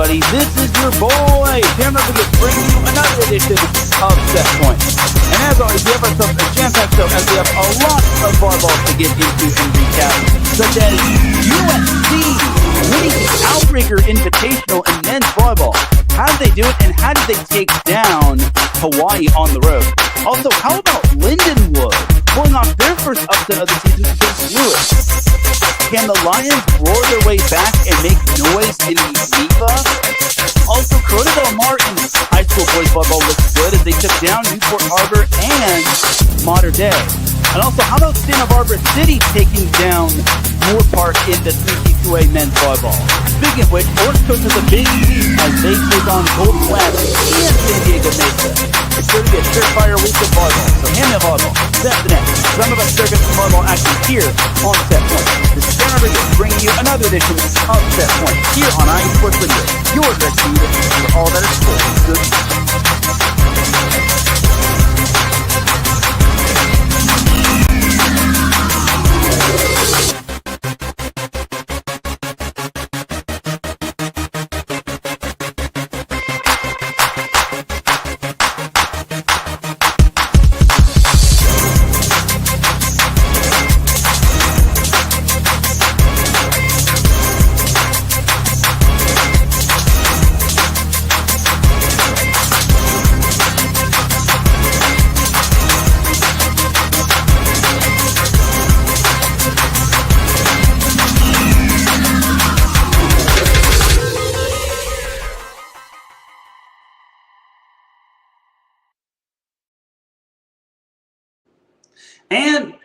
everybody. This is your boy, Teran Rodriguez, bringing you another edition of Set Point. And as always, we have ourselves a jam-packed show as we have a lot of volleyball to get into and recap, such as USC winning the Outrigger Invitational in men's volleyball. How did they do it, and how did they take down Hawaii on the road? Also, how about Lindenwood pulling off their first upset of the season against Lewis? Can the Lions roar their way back and make noise in the NEVA? Also, Corona Del Mar in high school boys volleyball looks good as they took down Newport Harbor and Mater Dei. And also, how about Santa Barbara City taking down Moore Park in the 3C2A men's volleyball? Speaking of which, Orange Coast has a big lead as they take on Golden West and San Diego Mesa. It's going to be a surefire week of volleyball, so hand me a volleyball. That's the next. Some of us serving some volleyball action here on Set Point. This is Teran Rodriguez bringing you another edition of Set Point here on IE Sports Radio. Your direct feed for all that is sports. Good.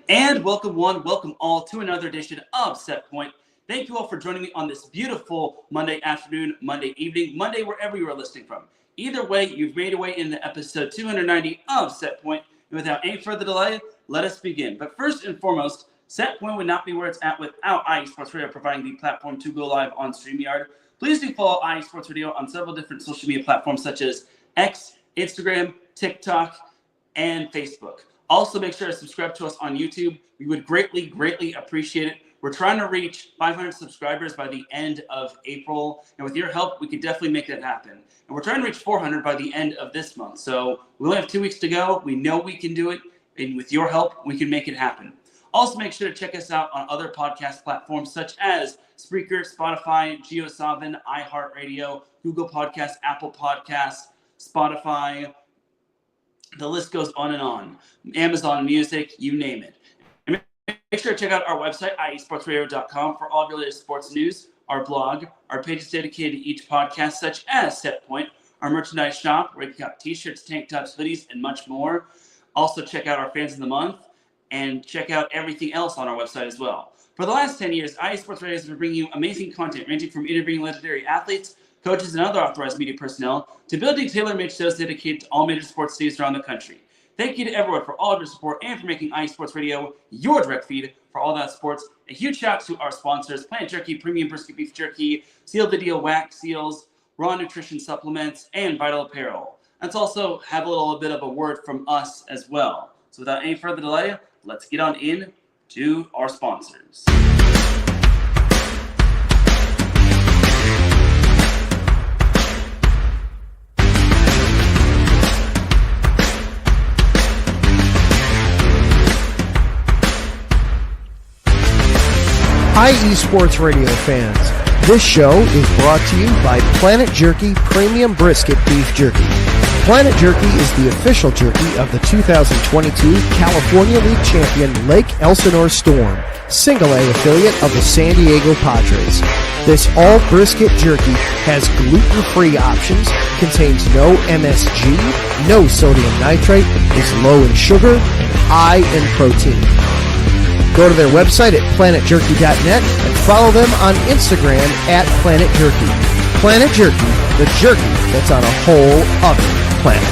And welcome one, welcome all to another edition of Set Point. Thank you all for joining me on this beautiful Monday afternoon, Monday evening, Monday wherever you are listening from. Either way, you've made your way into episode 290 of Set Point. And without any further delay, let us begin. But first and foremost, Set Point would not be where it's at without IE Sports Radio providing the platform to go live on StreamYard. Please do follow IE Sports Radio on several different social media platforms such as X, Instagram, TikTok, and Facebook. Also, make sure to subscribe to us on YouTube. We would greatly, greatly appreciate it. We're trying to reach 500 subscribers by the end of April. And with your help, we could definitely make that happen. And we're trying to reach 400 by the end of this month. So we only have 2 weeks to go. We know we can do it. And with your help, we can make it happen. Also, make sure to check us out on other podcast platforms such as Spreaker, Spotify, JioSaavn, iHeartRadio, Google Podcasts, Apple Podcasts, Spotify. The list goes on and on. Amazon Music, you name it. And make sure to check out our website, iesportsradio.com, for all of your latest sports news, our blog, our pages dedicated to each podcast, such as Set Point, our merchandise shop, where you can get t-shirts, tank tops, hoodies, and much more. Also, check out our Fans of the Month, and check out everything else on our website as well. For the last 10 years, IE Sports Radio has been bringing you amazing content, ranging from interviewing legendary athletes, coaches, and other authorized media personnel to building tailor-made shows dedicated to all major sports cities around the country. Thank you to everyone for all of your support and for making IE Sports Radio your direct feed for all that sports. A huge shout out to our sponsors, Planet Jerky, Premium Brisket Beef Jerky, Seal Video Wax Seals, Raw Nutrition Supplements, and Vital Apparel. Let's also have a little bit of a word from us as well. So without any further delay, let's get on in to our sponsors. IE Sports Radio fans, this show is brought to you by Planet Jerky Premium Brisket Beef Jerky. Planet Jerky is the official jerky of the 2022 California League champion Lake Elsinore Storm, Single A affiliate of the San Diego Padres. This all brisket jerky has gluten-free options, contains no MSG, no sodium nitrate, is low in sugar, and high in protein. Go to their website at planetjerky.net and follow them on Instagram at Planet Jerky. Planet Jerky, the jerky that's on a whole other planet.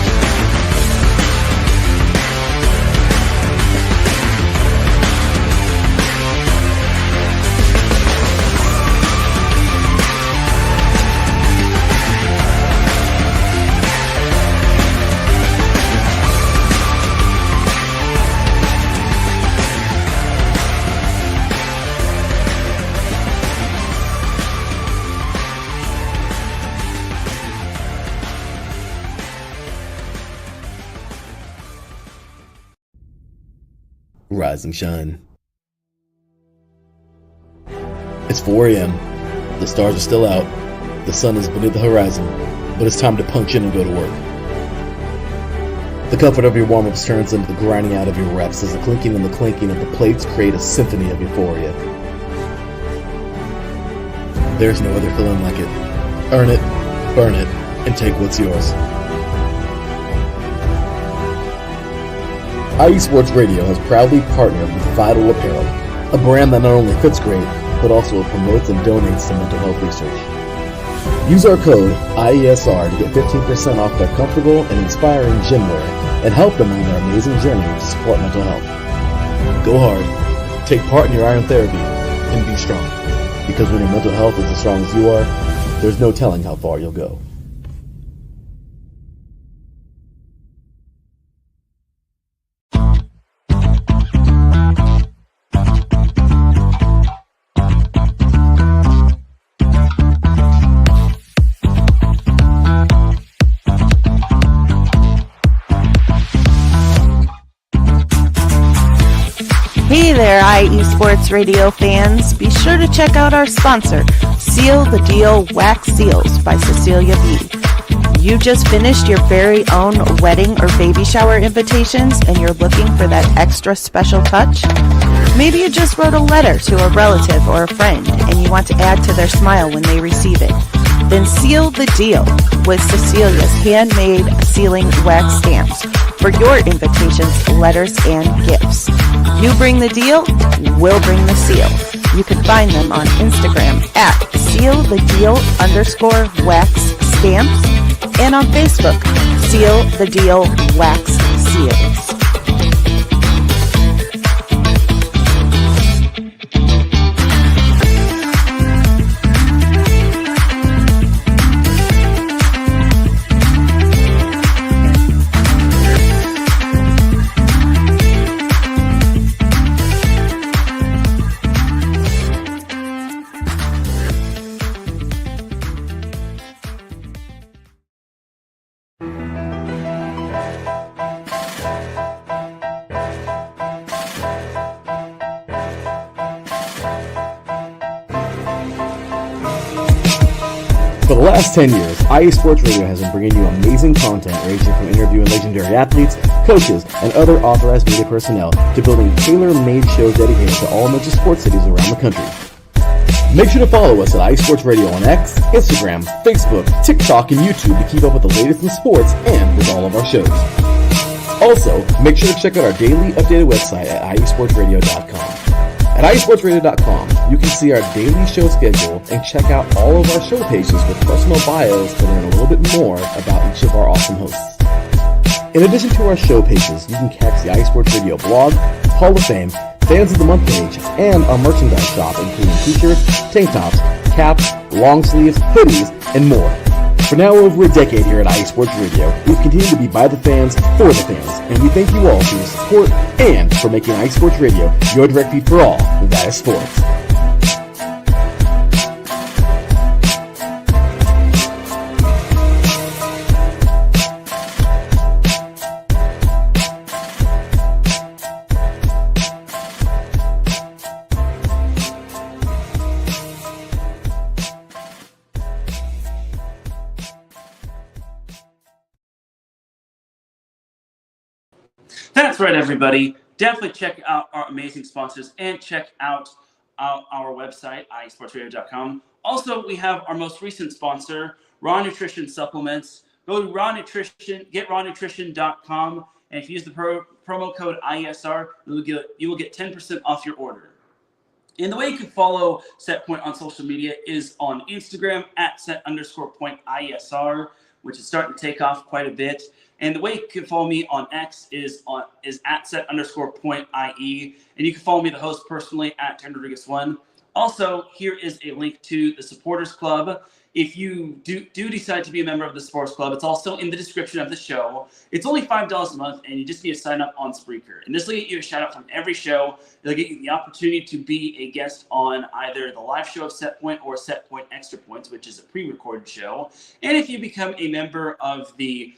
rise and shine. It's 4 a.m. The stars are still out. The sun is beneath the horizon, but it's time to punch in and go to work. The comfort of your warm-ups turns into the grinding out of your reps as the clinking and the clanking of the plates create a symphony of euphoria. There's no other feeling like it. Earn it, burn it, and take what's yours. IE Sports Radio has proudly partnered with Vital Apparel, a brand that not only fits great, but also promotes and donates to mental health research. Use our code IESR to get 15% off their comfortable and inspiring gym wear and help them on their amazing journey to support mental health. Go hard, take part in your iron therapy, and be strong. Because when your mental health is as strong as you are, there's no telling how far you'll go. Hey there, IE Sports Radio fans. Be sure to check out our sponsor, Seal the Deal Wax Seals by Cecilia B. You just finished your very own wedding or baby shower invitations and you're looking for that extra special touch? Maybe you just wrote a letter to a relative or a friend and you want to add to their smile when they receive it. Then seal the deal with Cecilia's handmade sealing wax stamps for your invitations, letters, and gifts. You bring the deal, we'll bring the seal. You can find them on Instagram at sealthedeal_wax stamps and on Facebook, Seal the Deal Wax Seals. For the last 10 years, IE Sports Radio has been bringing you amazing content ranging from interviewing legendary athletes, coaches, and other authorized media personnel to building tailor-made shows dedicated to all major sports cities around the country. Make sure to follow us at IE Sports Radio on X, Instagram, Facebook, TikTok, and YouTube to keep up with the latest in sports and with all of our shows. Also, make sure to check out our daily updated website at iesportsradio.com. At iesportsradio.com, you can see our daily show schedule and check out all of our show pages with personal bios to learn a little bit more about each of our awesome hosts. In addition to our show pages, you can catch the IE Sports Radio blog, Hall of Fame, Fans of the Month page, and our merchandise shop including t-shirts, tank tops, caps, long sleeves, hoodies, and more. For now over a decade here at IE Sports Radio, we've continued to be by the fans, for the fans, and we thank you all for your support and for making IE Sports Radio your direct feed for all that is sports. That's right, everybody. Definitely check out our amazing sponsors and check out our website, iesportsradio.com. Also, we have our most recent sponsor, Raw Nutrition Supplements. Go to rawnutrition.com, and if you use the promo code IESR, you will get 10% off your order. And the way you can follow SetPoint on social media is on Instagram at set_point IESR, which is starting to take off quite a bit. And the way you can follow me on X is at set_point IE. And you can follow me, the host, personally at Teran Rodriguez 1. Also, here is a link to the Supporters Club. If you do decide to be a member of the Supporters Club, it's also in the description of the show. It's only $5 a month, and you just need to sign up on Spreaker. And this will get you a shout out from every show. It'll get you the opportunity to be a guest on either the live show of SetPoint or SetPoint Extra Points, which is a pre-recorded show. And if you become a member of the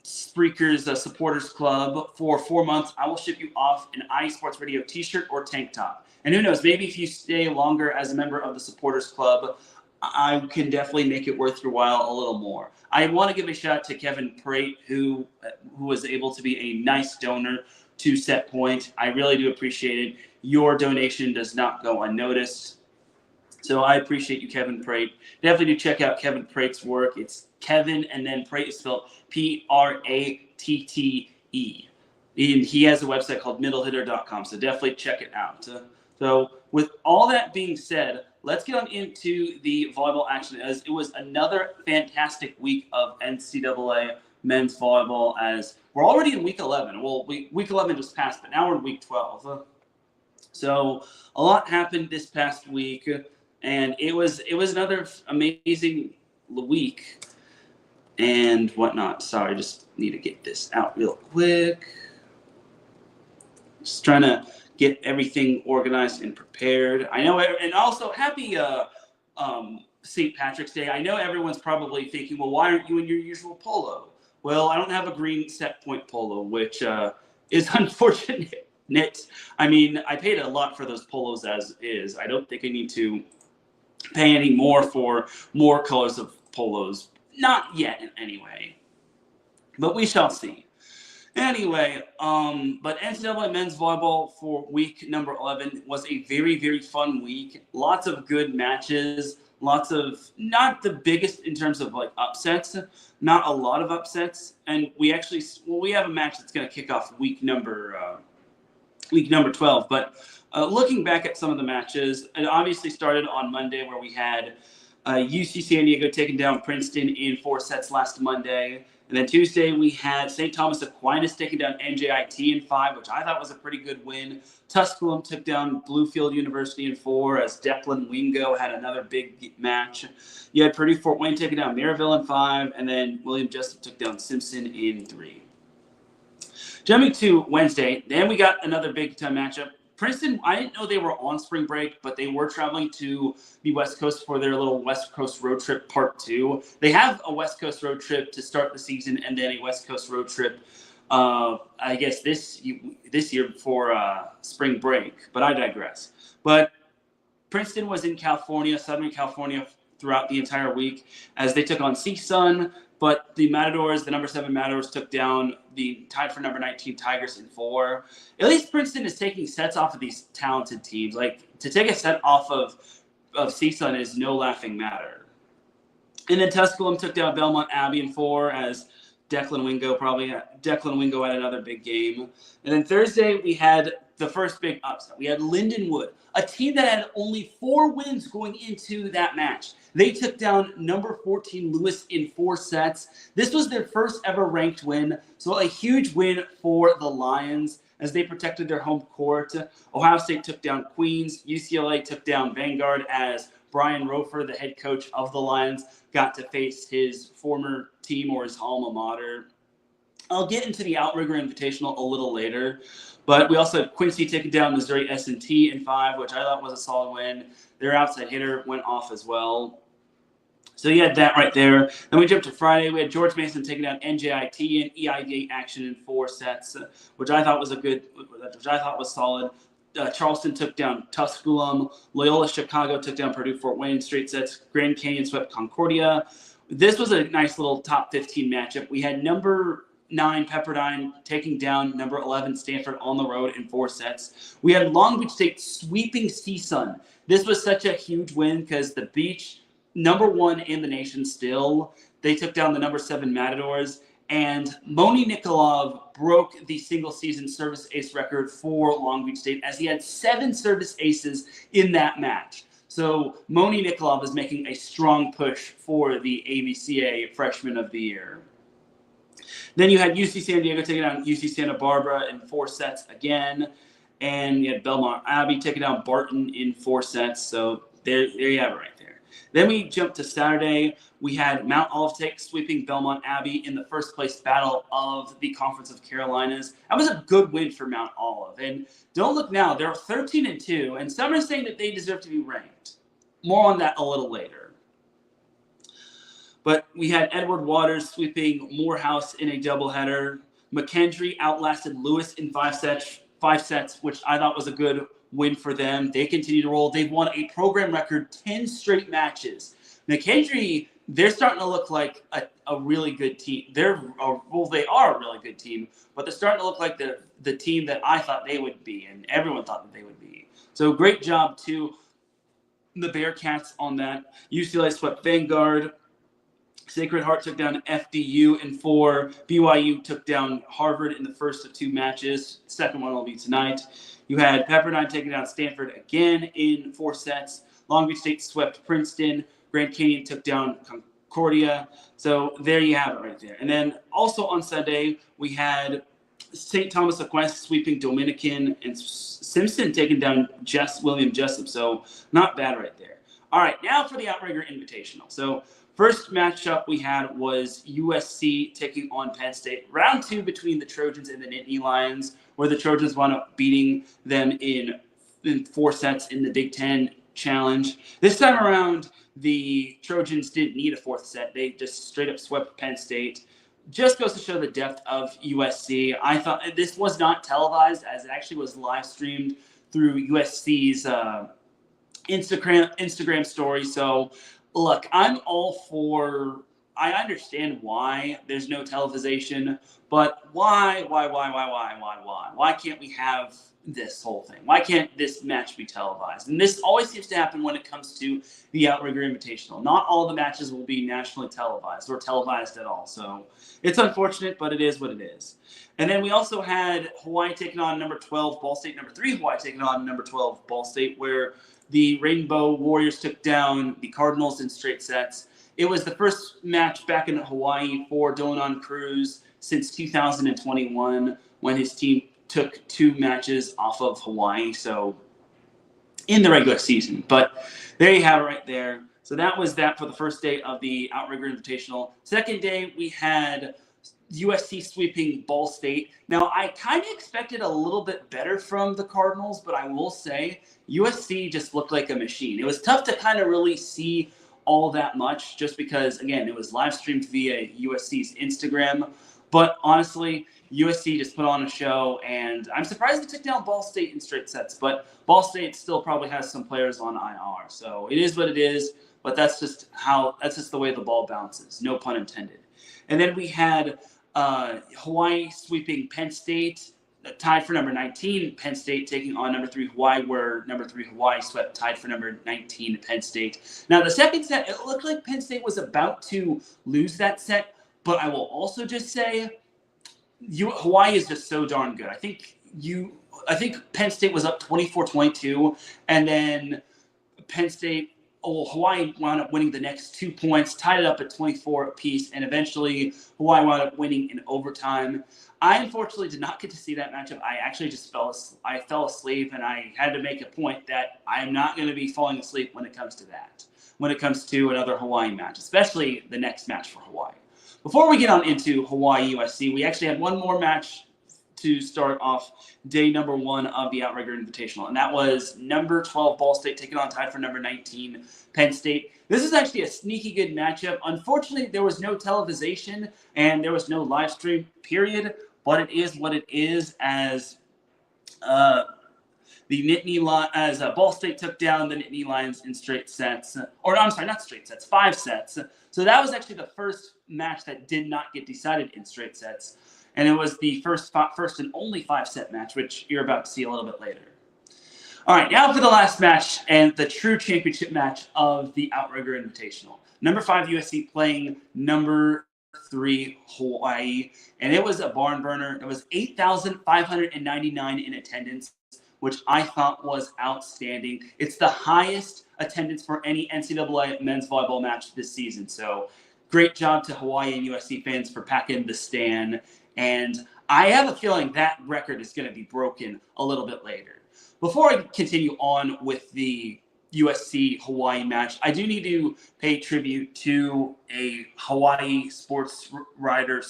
Spreaker's Supporters Club for 4 months, I will ship you off an IE Sports Radio t-shirt or tank top. And who knows, maybe if you stay longer as a member of the Supporters Club, I can definitely make it worth your while a little more. I want to give a shout out to Kevin Prate, who was able to be a nice donor to Set Point. I really do appreciate it. Your donation does not go unnoticed. So I appreciate you, Kevin Prate. Definitely do check out Kevin Prate's work. It's Kevin, and then Prate is spelled Pratte. And he has a website called middlehitter.com, so definitely check it out. So with all that being said, let's get on into the volleyball action, as it was another fantastic week of NCAA men's volleyball, as we're already in week 11. Well, week 11 just passed, but now we're in week 12. So a lot happened this past week, and it was another amazing week and whatnot. Sorry, just need to get this out real quick. Just trying to get everything organized and prepared. I know, and also happy St. Patrick's Day. I know everyone's probably thinking, well, why aren't you in your usual polo? Well, I don't have a green Set Point polo, which is unfortunate. I mean, I paid a lot for those polos as is. I don't think I need to pay any more for more colors of polos. Not yet, anyway. But we shall see. Anyway, but NCAA men's volleyball for week number 11 was a very, very fun week. Lots of good matches. Lots of, not the biggest in terms of like upsets, not a lot of upsets. And we have a match that's going to kick off week number 12. But looking back at some of the matches, it obviously started on Monday, where we had UC San Diego taking down Princeton in 4 sets last Monday. And then Tuesday, we had St. Thomas Aquinas taking down NJIT in 5, which I thought was a pretty good win. Tusculum took down Bluefield University in 4, as Declan Wingo had another big match. You had Purdue Fort Wayne taking down Maryville in 5, and then William Jessup took down Simpson in 3. Jumping to Wednesday, then we got another big-time matchup. Princeton, I didn't know they were on spring break, but they were traveling to the West Coast for their little West Coast road trip part 2. They have a West Coast road trip to start the season, and then a West Coast road trip, I guess, this year for spring break. But I digress. But Princeton was in California, Southern California, throughout the entire week, as they took on CSUN. But the Matadors, the number 7 Matadors, took down the tied for number 19 Tigers in 4. At least Princeton is taking sets off of these talented teams. Like, to take a set off of CSUN is no laughing matter. And then Tusculum took down Belmont Abbey in 4, as Declan Wingo had another big game. And then Thursday, we had the first big upset. We had Lindenwood, a team that had only 4 wins going into that match. They took down number 14 Lewis in 4 sets. This was their first ever ranked win, so a huge win for the Lions as they protected their home court. Ohio State took down Queens. UCLA took down Vanguard, as Brian Rofer, the head coach of the Lions, got to face his former team, or his alma mater. I'll get into the Outrigger Invitational a little later, but we also had Quincy taking down Missouri S&T in 5, which I thought was a solid win. Their outside hitter went off as well. So you had that right there. Then we jumped to Friday. We had George Mason taking down NJIT in EID action in 4 sets, which I thought was solid. Charleston took down Tusculum. Loyola Chicago took down Purdue Fort Wayne straight sets. Grand Canyon swept Concordia. This was a nice little top 15 matchup. We had number 9 Pepperdine taking down number 11 Stanford on the road in 4 sets. We had Long Beach State sweeping CSUN. This was such a huge win because the Beach, number 1 in the nation still, they took down the number 7 Matadors. And Moni Nikolov broke the single-season service ace record for Long Beach State, as he had 7 service aces in that match. So Moni Nikolov is making a strong push for the AVCA Freshman of the Year. Then you had UC San Diego taking down UC Santa Barbara in 4 sets again. And you had Belmont Abbey taking down Barton in 4 sets. So there you have it right there. Then we jumped to Saturday. We had Mount Olive sweeping Belmont Abbey in the first place battle of the Conference of Carolinas. That was a good win for Mount Olive. And don't look now, they're 13-2, and some are saying that they deserve to be ranked. More on that a little later. But we had Edward Waters sweeping Morehouse in a doubleheader. McKendree outlasted Lewis in five sets, which I thought was a good win for them. They continue to roll. They've won a program record 10 straight matches. McKendree, they're starting to look like a really good team. They are a really good team, but they're starting to look like the team that I thought they would be, and everyone thought that they would be. So great job to the Bearcats on that. UCLA swept Vanguard. Sacred Heart took down FDU in 4. BYU took down Harvard in the first of 2 matches. Second one will be tonight. You had Pepperdine taking down Stanford again in 4 sets. Long Beach State swept Princeton. Grand Canyon took down Concordia. So there you have it right there. And then also on Sunday, we had St. Thomas Aquinas sweeping Dominican and Simpson taking down William Jessup. So not bad right there. All right, now for the Outrigger Invitational. So first matchup we had was USC taking on Penn State. Round 2 between the Trojans and the Nittany Lions, where the Trojans wound up beating them in 4 sets in the Big Ten Challenge. This time around, the Trojans didn't need a 4th set. They just straight up swept Penn State. Just goes to show the depth of USC. I thought this was not televised, as it actually was live streamed through USC's Instagram story. So look, I'm all for, I understand why there's no television, but why can't we have this whole thing? Why can't this match be televised? And this always seems to happen when it comes to the Outrigger Invitational. Not all the matches will be nationally televised or televised at all. So it's unfortunate, but it is what it is. And then we also had Hawaii taking on number 12 Ball State, number 3 Hawaii taking on number 12 Ball State, where the Rainbow Warriors took down the Cardinals in straight sets. It was the first match back in Hawaii for Dolan Cruz since 2021, when his team took 2 matches off of Hawaii, so in the regular season. But there you have it right there. So that was that for the first day of the Outrigger Invitational. Second day, we had USC sweeping Ball State. Now, I kind of expected a little bit better from the Cardinals, but I will say USC just looked like a machine. It was tough to kind of really see all that much just because, again, it was live streamed via USC's Instagram. But honestly, USC just put on a show, and I'm surprised they took down Ball State in straight sets. But Ball State still probably has some players on IR. So it is what it is, but that's just the way the ball bounces. No pun intended. And then we had Hawaii sweeping Penn State, tied for number 19. Penn State taking on number 3 Hawaii, where number 3 Hawaii swept, tied for number 19 Penn State. Now, the second set, it looked like Penn State was about to lose that set, but I will also just say Hawaii is just so darn good. I think Penn State was up 24-22, and then Hawaii wound up winning the next 2 points, tied it up at 24 apiece, and eventually Hawaii wound up winning in overtime. I unfortunately did not get to see that matchup. I actually just fell asleep, and I had to make a point that I'm not going to be falling asleep when it comes to that, when it comes to another Hawaii match, especially the next match for Hawaii. Before we get on into Hawaii USC, we actually had one more match to start off day number 1 of the Outrigger Invitational, and that was number 12 Ball State taking on, tied for number 19 Penn State. This is actually a sneaky good matchup. Unfortunately, there was no television and there was no live stream, period, but it is what it is, as Ball State took down the Nittany Lions in straight sets, or I'm sorry, not straight sets, 5 sets. So that was actually the first match that did not get decided in straight sets. And it was the first and only 5-set match, which you're about to see a little bit later. All right, now for the last match and the true championship match of the Outrigger Invitational. Number 5 USC playing number 3 Hawaii, and it was a barn burner. It was 8,599 in attendance, which I thought was outstanding. It's the highest attendance for any NCAA men's volleyball match this season. So great job to Hawaii and USC fans for packing the stand. And I have a feeling that record is going to be broken a little bit later. Before I continue on with the USC-Hawaii match, I do need to pay tribute to a Hawaii sports writer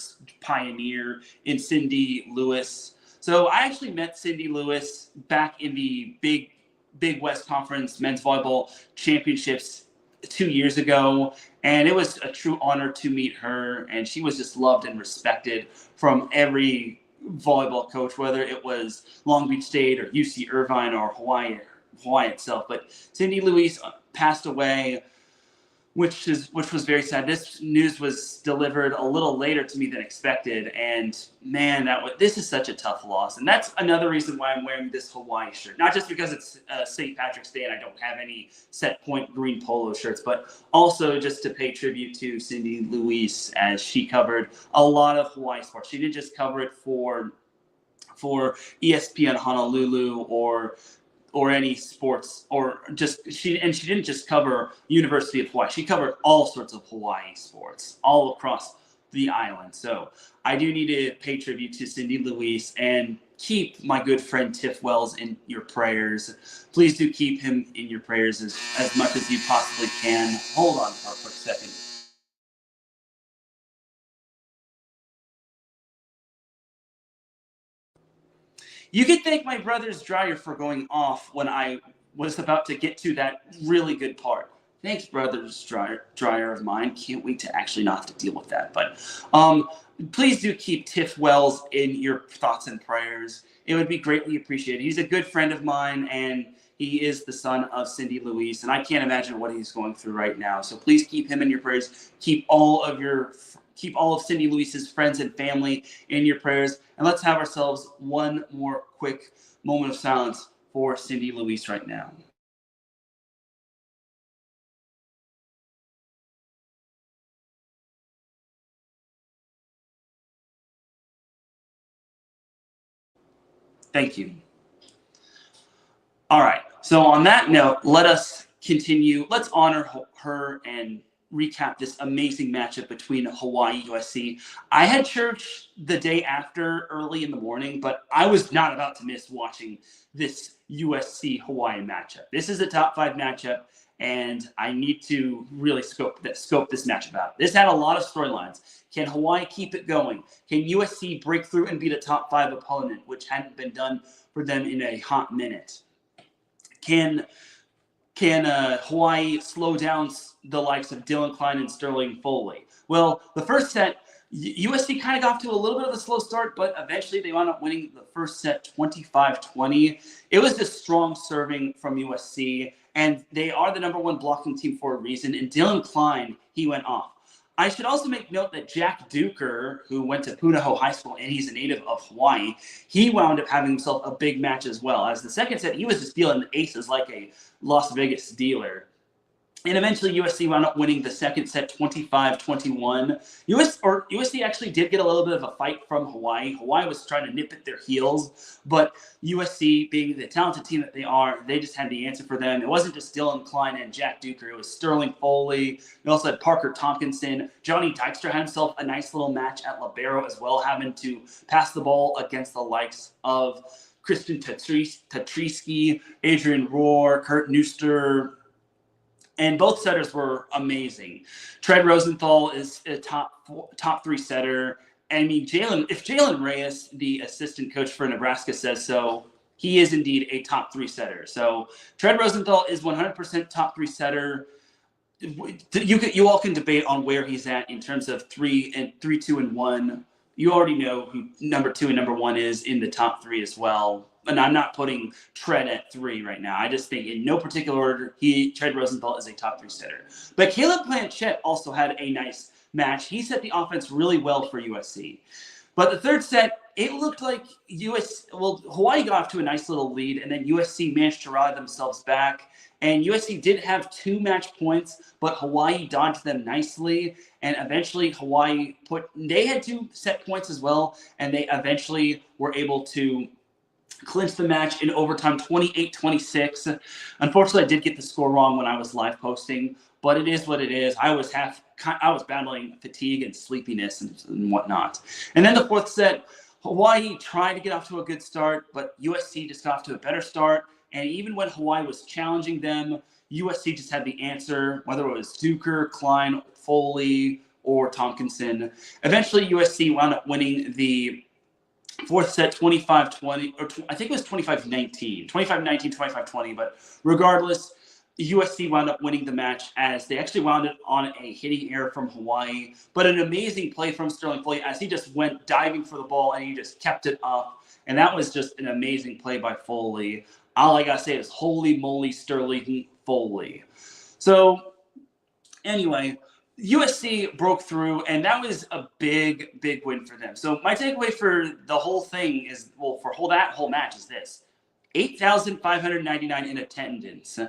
pioneer in Cindy Lewis. So I actually met Cindy Lewis back in the Big West Conference Men's Volleyball Championships 2 years ago, and it was a true honor to meet her, and she was just loved and respected from every volleyball coach, whether it was Long Beach State or UC Irvine or Hawaii itself. But Cindy Louise passed away, which was very sad. This news was delivered a little later to me than expected, and man, this is such a tough loss. And that's another reason why I'm wearing this Hawaii shirt. Not just because it's St. Patrick's Day and I don't have any Set Point green polo shirts, but also just to pay tribute to Cindy Louise, as she covered a lot of Hawaii sports. She didn't just cover it for ESPN Honolulu or any sports, or she didn't just cover University of Hawaii. She covered all sorts of Hawaii sports all across the island. So I do need to pay tribute to Cindy Louise and keep my good friend Tiff Wells in your prayers. Please do keep him in your prayers as much as you possibly can. Hold on for a quick second. You can thank my brother's dryer for going off when I was about to get to that really good part. Thanks, brother's dryer of mine. Can't wait to actually not have to deal with that. But please do keep Tiff Wells in your thoughts and prayers. It would be greatly appreciated. He's a good friend of mine, and he is the son of Cindy Louise, and I can't imagine what he's going through right now. So please keep him in your prayers. Keep all of Cindy Louise's friends and family in your prayers. And let's have ourselves one more quick moment of silence for Cindy Louise right now. Thank you. All right. So on that note, let us continue. Let's honor her and recap this amazing matchup between Hawaii USC. I had church the day after early in the morning, but I was not about to miss watching this USC Hawaii matchup. This is a top 5 matchup, and I need to really scope this matchup out. This had a lot of storylines. Can Hawaii keep it going? Can USC break through and beat a top 5 opponent, which hadn't been done for them in a hot minute? Can Hawaii slow down the likes of Dylan Klein and Sterling Foley? Well, the first set, USC kind of got off to a little bit of a slow start, but eventually they wound up winning the first set 25-20. It was just strong serving from USC, and they are the #1 blocking team for a reason. And Dylan Klein, he went off. I should also make note that Jack Duker, who went to Punahou High School, and he's a native of Hawaii, he wound up having himself a big match as well. As the second set, he was just dealing aces like a Las Vegas dealer. And eventually USC wound up winning the second set 25-21. USC actually did get a little bit of a fight from Hawaii. Hawaii was trying to nip at their heels, but USC, being the talented team that they are, they just had the answer for them. It wasn't just Dylan Klein and Jack Duker. It was Sterling Foley. We also had Parker Tompkinson. Johnny Dykstra had himself a nice little match at libero as well, having to pass the ball against the likes of Christian Tatrisky, Adrian Rohr, Kurt Neuster, and both setters were amazing. Teran Rosenthal is a top 3 setter. I mean, if Jalen Reyes, the assistant coach for Nebraska, says so, he is indeed a top 3 setter. So Teran Rosenthal is 100% top 3 setter. You all can debate on where he's at in terms of 3, 2, and 1. You already know who number 2 and number 1 is in the top 3 as well. And I'm not putting Tread at 3 right now. I just think in no particular order, Teran Rosenthal is a top 3 setter. But Caleb Planchette also had a nice match. He set the offense really well for USC. But the third set, it looked like Hawaii got off to a nice little lead, and then USC managed to rally themselves back. And USC did have 2 match points, but Hawaii dodged them nicely. And eventually Hawaii they had 2 set points as well, and they eventually were able to clinched the match in overtime 28-26. Unfortunately, I did get the score wrong when I was live posting, but it is what it is. I was battling fatigue and sleepiness and whatnot. And then the fourth set, Hawaii tried to get off to a good start, but USC just got off to a better start. And even when Hawaii was challenging them, USC just had the answer, whether it was Duker, Klein, Foley, or Tompkinson. Eventually, USC wound up winning the fourth set 25-20, or I think it was 25-19, 25-20, but regardless, USC wound up winning the match as they actually wound it on a hitting error from Hawaii, but an amazing play from Sterling Foley as he just went diving for the ball and he just kept it up. And that was just an amazing play by Foley. All I got to say is holy moly, Sterling Foley. So anyway, USC broke through, and that was a big, big win for them. So my takeaway for the whole thing is, well, for that whole match is this: 8,599 in attendance.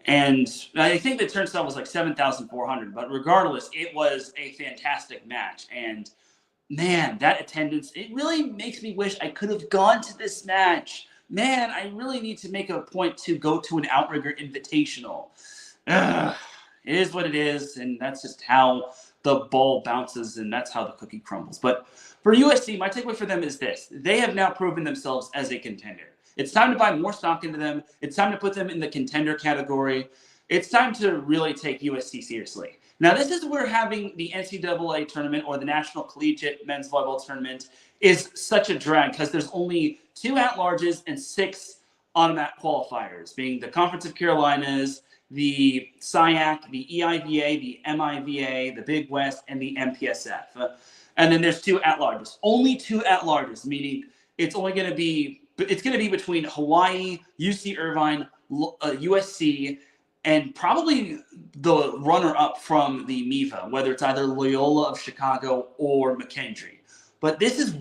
And I think the turnstile was like 7,400, but regardless, it was a fantastic match. And man, that attendance, it really makes me wish I could have gone to this match. Man, I really need to make a point to go to an Outrigger Invitational. It is what it is, and that's just how the ball bounces, and that's how the cookie crumbles. But for USC, my takeaway for them is this: they have now proven themselves as a contender. It's time to buy more stock into them. It's time to put them in the contender category. It's time to really take USC seriously. Now, this is where having the NCAA tournament or the National Collegiate Men's Volleyball Tournament is such a drag, because there's only 2 at-larges and 6 automatic qualifiers, being the Conference of Carolinas, the SIAC, the EIVA, the MIVA, the Big West, and the MPSF. And then there's 2 at-larges. Only 2 at-larges, meaning it's going to be between Hawaii, UC Irvine, USC, and probably the runner-up from the MIVA, whether it's either Loyola of Chicago or McKendree. But this is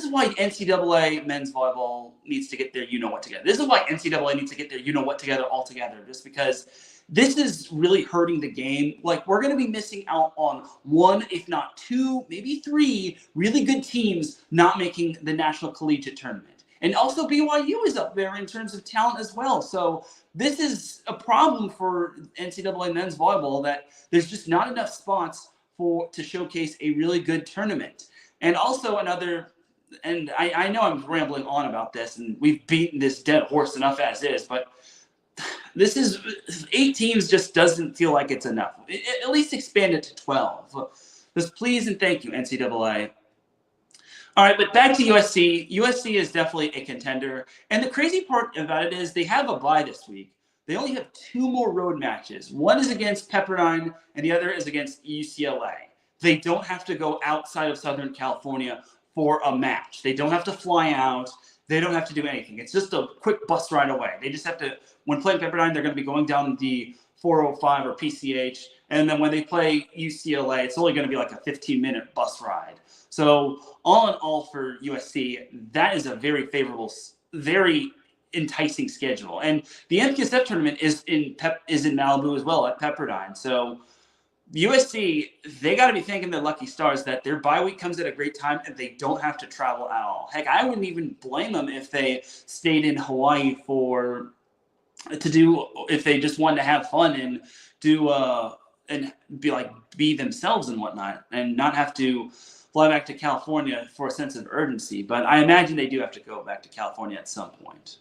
why NCAA men's volleyball needs to get their you-know-what together. This is why NCAA needs to get their you-know-what together altogether, just because this is really hurting the game. Like, we're going to be missing out on 1, if not 2, maybe 3 really good teams not making the National Collegiate Tournament. And also BYU is up there in terms of talent as well. So this is a problem for NCAA men's volleyball, that there's just not enough spots to showcase a really good tournament. And also and I know I'm rambling on about this, and we've beaten this dead horse enough as is, but this is 8 teams just doesn't feel like it's enough. At least expand it to 12. Just please and thank you, NCAA. All right, but back to USC. USC is definitely a contender. And the crazy part about it is they have a bye this week. They only have 2 more road matches. One is against Pepperdine, and the other is against UCLA. They don't have to go outside of Southern California for a match. They don't have to fly out. They don't have to do anything. It's just a quick bus ride away. They just have to, when playing Pepperdine, they're going to be going down the 405 or PCH. And then when they play UCLA, it's only going to be like a 15-minute bus ride. So all in all for USC, that is a very favorable, very enticing schedule. And the MPSF tournament is in Malibu as well at Pepperdine. So USC, they got to be thanking their lucky stars that their bye week comes at a great time and they don't have to travel at all. Heck, I wouldn't even blame them if they stayed in Hawaii if they just wanted to have fun and do and be themselves and whatnot, and not have to fly back to California for a sense of urgency. But I imagine they do have to go back to California at some point.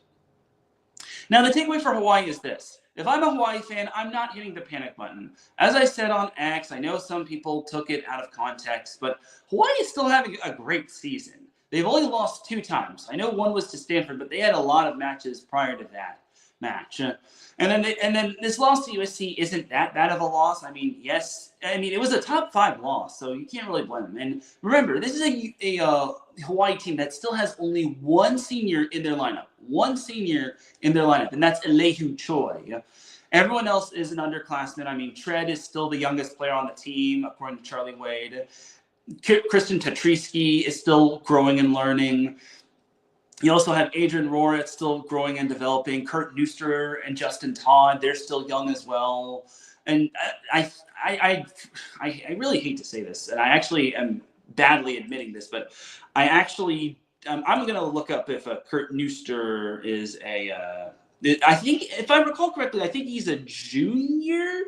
Now, the takeaway for Hawaii is this. If I'm a Hawaii fan, I'm not hitting the panic button. As I said on X, I know some people took it out of context, but Hawaii is still having a great season. They've only lost 2 times. I know one was to Stanford, but they had a lot of matches prior to that match. And then this loss to USC isn't that bad of a loss. I mean, yes. I mean, it was a top 5 loss, so you can't really blame them. And remember, this is a Hawaii team that still has only 1 senior in their lineup. 1 senior in their lineup, and that's Elehu Choi. Everyone else is an underclassman. I mean, Tread is still the youngest player on the team, according to Charlie Wade. Kristen Tatrisky is still growing and learning. You also have Adrian Rohret still growing and developing. Kurt Neuster and Justin Todd, they're still young as well. And I really hate to say this, and I actually am badly admitting this, but I'm going to look up if Kurt Neuster is I think, if I recall correctly, I think he's a junior.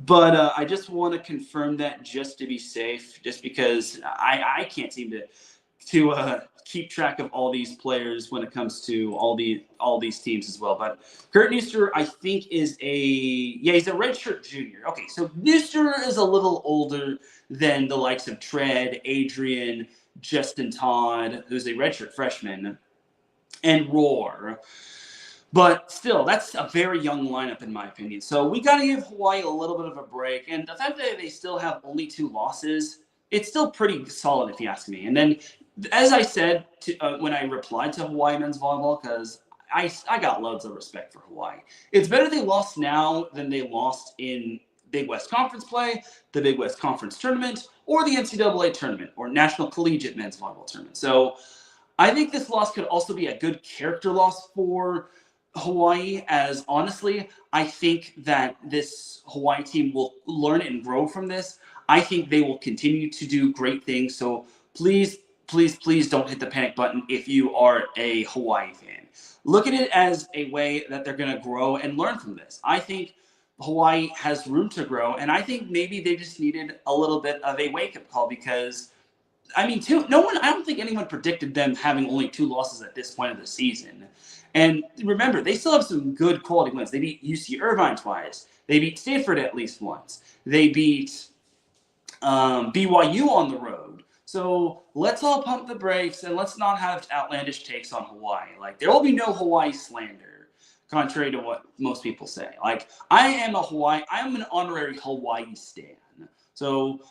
But I just want to confirm that just to be safe, just because I can't seem to keep track of all these players when it comes to all these teams as well. But Kurt Neuster, I think, he's a redshirt junior. Okay, so Neuster is a little older than the likes of Tread, Adrian, Justin Todd, who's a redshirt freshman, and Roar. But still, that's a very young lineup in my opinion. So we got to give Hawaii a little bit of a break. And the fact that they still have only 2 losses, it's still pretty solid if you ask me. And then, as I said when I replied to Hawaii men's volleyball, because I got loads of respect for Hawaii. It's better they lost now than they lost in Big West Conference play, the Big West Conference tournament, or the NCAA tournament, or National Collegiate Men's Volleyball Tournament. So I think this loss could also be a good character loss for Hawaii, as honestly, I think that this Hawaii team will learn and grow from this. I think they will continue to do great things. So please, please, please don't hit the panic button if you are a Hawaii fan. Look at it as a way that they're going to grow and learn from this. I think Hawaii has room to grow, and I think maybe they just needed a little bit of a wake-up call because, I don't think anyone predicted them having only 2 losses at this point of the season. And remember, they still have some good quality wins. They beat UC Irvine twice. They beat Stanford at least once. They beat BYU on the road. So let's all pump the brakes and let's not have outlandish takes on Hawaii. Like, there will be no Hawaii slander, contrary to what most people say. Like, I'm an honorary Hawaii stan. So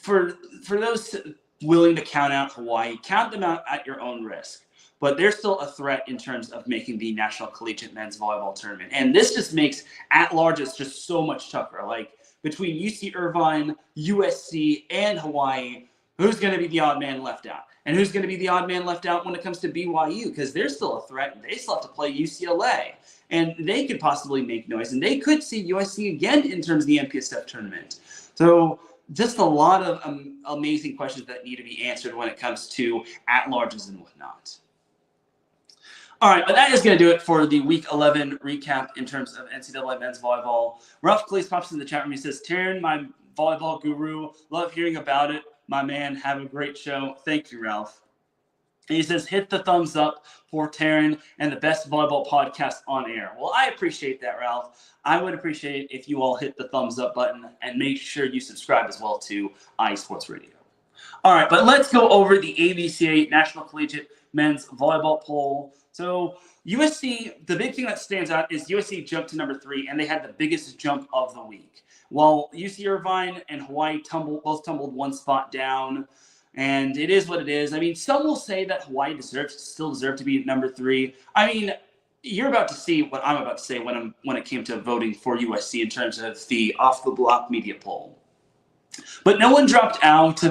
for those willing to count out Hawaii, count them out at your own risk. But they're still a threat in terms of making the National Collegiate Men's Volleyball Tournament. And this just makes at-larges just so much tougher. Like, between UC Irvine, USC, and Hawaii, who's going to be the odd man left out? And who's going to be the odd man left out when it comes to BYU? Because they're still a threat, and they still have to play UCLA. And they could possibly make noise. And they could see USC again in terms of the MPSF tournament. So just a lot of amazing questions that need to be answered when it comes to at-larges and whatnot. All right, but that is going to do it for the Week 11 recap in terms of NCAA men's volleyball. Ralph Cleese pops in the chat room. He says, Teran, my volleyball guru, love hearing about it. My man, have a great show. Thank you, Ralph. And he says, hit the thumbs up for Teran and the best volleyball podcast on air. Well, I appreciate that, Ralph. I would appreciate it if you all hit the thumbs up button and make sure you subscribe as well to iSports Radio. All right, but let's go over the ABCA National Collegiate Men's Volleyball Poll. So USC, the big thing that stands out is USC jumped to number 3, and they had the biggest jump of the week. While UC Irvine and Hawaii both tumbled 1 spot down, and it is what it is. I mean, some will say that Hawaii still deserved to be at number 3. I mean, you're about to see what I'm about to say when it came to voting for USC in terms of the off-the-block media poll. But no one dropped out,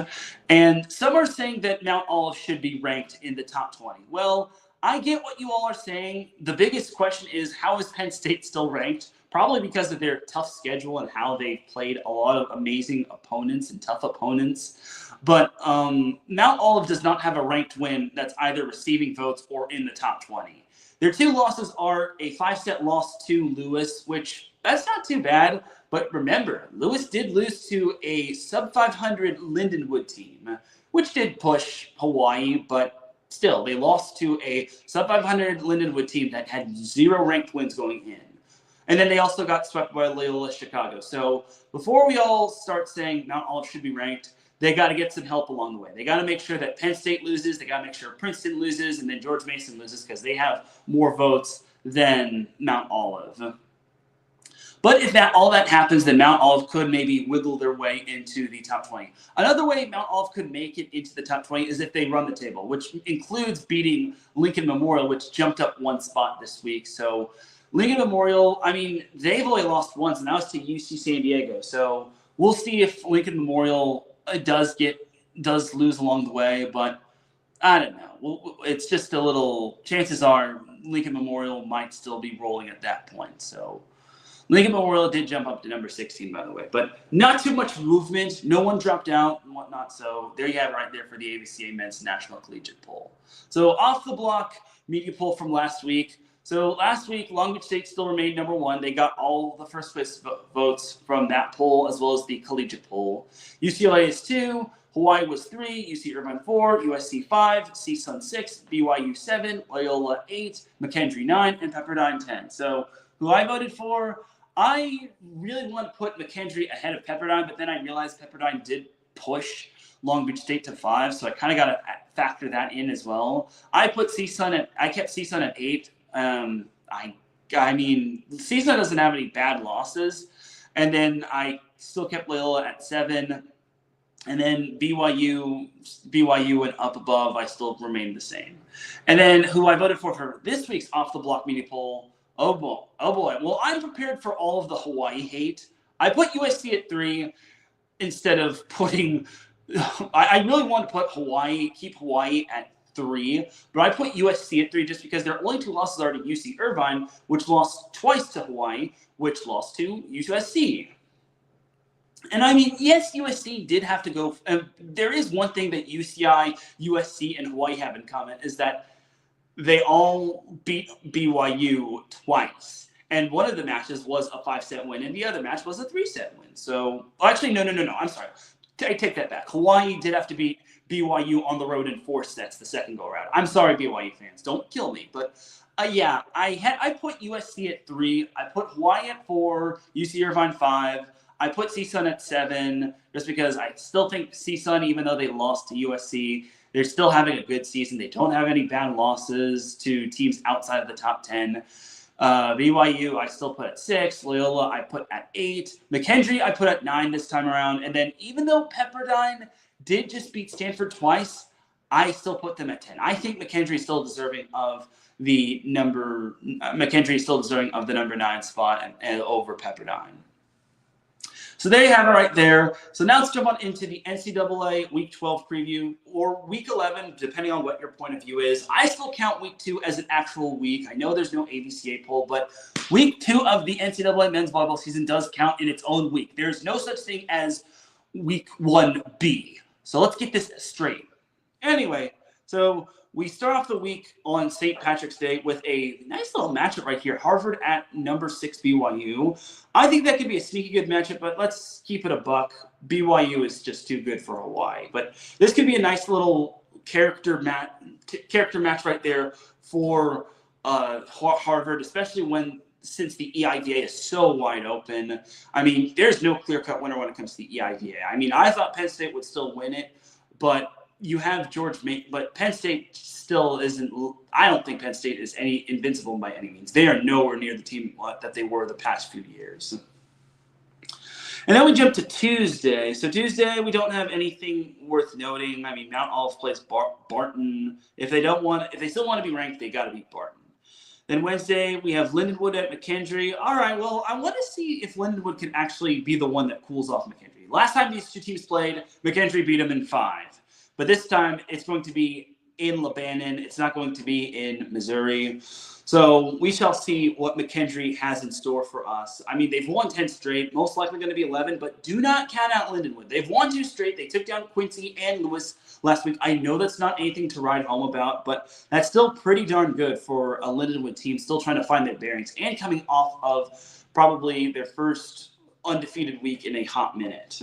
and some are saying that Mount Olive should be ranked in the top 20. Well, I get what you all are saying. The biggest question is, how is Penn State still ranked? Probably because of their tough schedule and how they've played a lot of amazing opponents and tough opponents. But Mount Olive does not have a ranked win that's either receiving votes or in the top 20. Their 2 losses are a 5-set loss to Lewis, which that's not too bad. But remember, Lewis did lose to a sub-500 Lindenwood team, which did push Hawaii, but still, they lost to a sub-500 Lindenwood team that had 0 ranked wins going in. And then they also got swept by Loyola Chicago. So before we all start saying Mount Olive should be ranked, they got to get some help along the way. They got to make sure that Penn State loses. They got to make sure Princeton loses, and then George Mason loses because they have more votes than Mount Olive. But if all that happens, then Mount Olive could maybe wiggle their way into the top 20. Another way Mount Olive could make it into the top 20 is if they run the table, which includes beating Lincoln Memorial, which jumped up 1 spot this week. So Lincoln Memorial, I mean, they've only lost once, and that was to UC San Diego. So we'll see if Lincoln Memorial does lose along the way, but I don't know. It's just a little, chances are Lincoln Memorial might still be rolling at that point. So Lincoln Memorial did jump up to number 16, by the way, but not too much movement. No one dropped out and whatnot. So there you have it right there for the ABCA Men's National Collegiate Poll. So off the block media poll from last week. So last week, Long Beach State still remained number 1. They got all the first place votes from that poll as well as the collegiate poll. UCLA is 2, Hawaii was 3, UC Irvine 4, USC 5, CSUN 6, BYU 7, Loyola 8, McKendree 9, and Pepperdine 10. So who I voted for, I really want to put McKendree ahead of Pepperdine, but then I realized Pepperdine did push Long Beach State to 5, so I kind of got to factor that in as well. I kept CSUN at 8. I I mean, CSUN doesn't have any bad losses. And then I still kept Loyola at 7. And then BYU and up above, I still remained the same. And then who I voted for this week's Off the Block media poll, oh boy. Well, I'm prepared for all of the Hawaii hate. I put USC at 3 instead of putting I really want to keep Hawaii at 3, but I put USC at 3 just because their only 2 losses are to UC Irvine, which lost twice to Hawaii, which lost to USC. And I mean, yes, USC did have to go. There is one thing that UCI, USC, and Hawaii have in common is that they all beat BYU twice. And one of the matches was a 5-set win, and the other match was a 3-set win. So, actually, no. I'm sorry. I take that back. Hawaii did have to beat BYU on the road in 4 sets the second go around. I'm sorry, BYU fans. Don't kill me. But, yeah, I put USC at 3. I put Hawaii at 4, UC Irvine 5. I put CSUN at 7 just because I still think CSUN, even though they lost to USC, they're still having a good season. They don't have any bad losses to teams outside of the top 10. BYU, I still put at 6. Loyola, I put at 8. McKendree, I put at 9 this time around. And then even though Pepperdine did just beat Stanford twice, I still put them at 10. I think McKendree is still deserving of the number 9 spot and over Pepperdine. So there you have it right there. So now let's jump on into the NCAA Week 12 preview, or Week 11, depending on what your point of view is. I still count Week 2 as an actual week. I know there's no AVCA poll, but Week 2 of the NCAA men's volleyball season does count in its own week. There's no such thing as Week 1B. So let's get this straight. Anyway, so we start off the week on St. Patrick's Day with a nice little matchup right here. Harvard at number 6 BYU. I think that could be a sneaky good matchup, but let's keep it a buck. BYU is just too good for Hawaii. But this could be a nice little character match right there for Harvard, especially since the EIVA is so wide open. I mean, there's no clear-cut winner when it comes to the EIVA. I mean, I thought Penn State would still win it, but you have but Penn State still isn't. I don't think Penn State is any invincible by any means. They are nowhere near the team that they were the past few years. And then we jump to Tuesday. So Tuesday, we don't have anything worth noting. I mean, Mount Olive plays Barton. If they still want to be ranked, they got to beat Barton. Then Wednesday, we have Lindenwood at McKendree. All right, well, I want to see if Lindenwood can actually be the one that cools off McKendree. Last time these two teams played, McKendree beat them in 5. But this time, it's going to be in Lebanon. It's not going to be in Missouri. So we shall see what McKendree has in store for us. I mean, they've won 10 straight, most likely going to be 11, but do not count out Lindenwood. They've won 2 straight. They took down Quincy and Lewis last week. I know that's not anything to write home about, but that's still pretty darn good for a Lindenwood team still trying to find their bearings and coming off of probably their first undefeated week in a hot minute.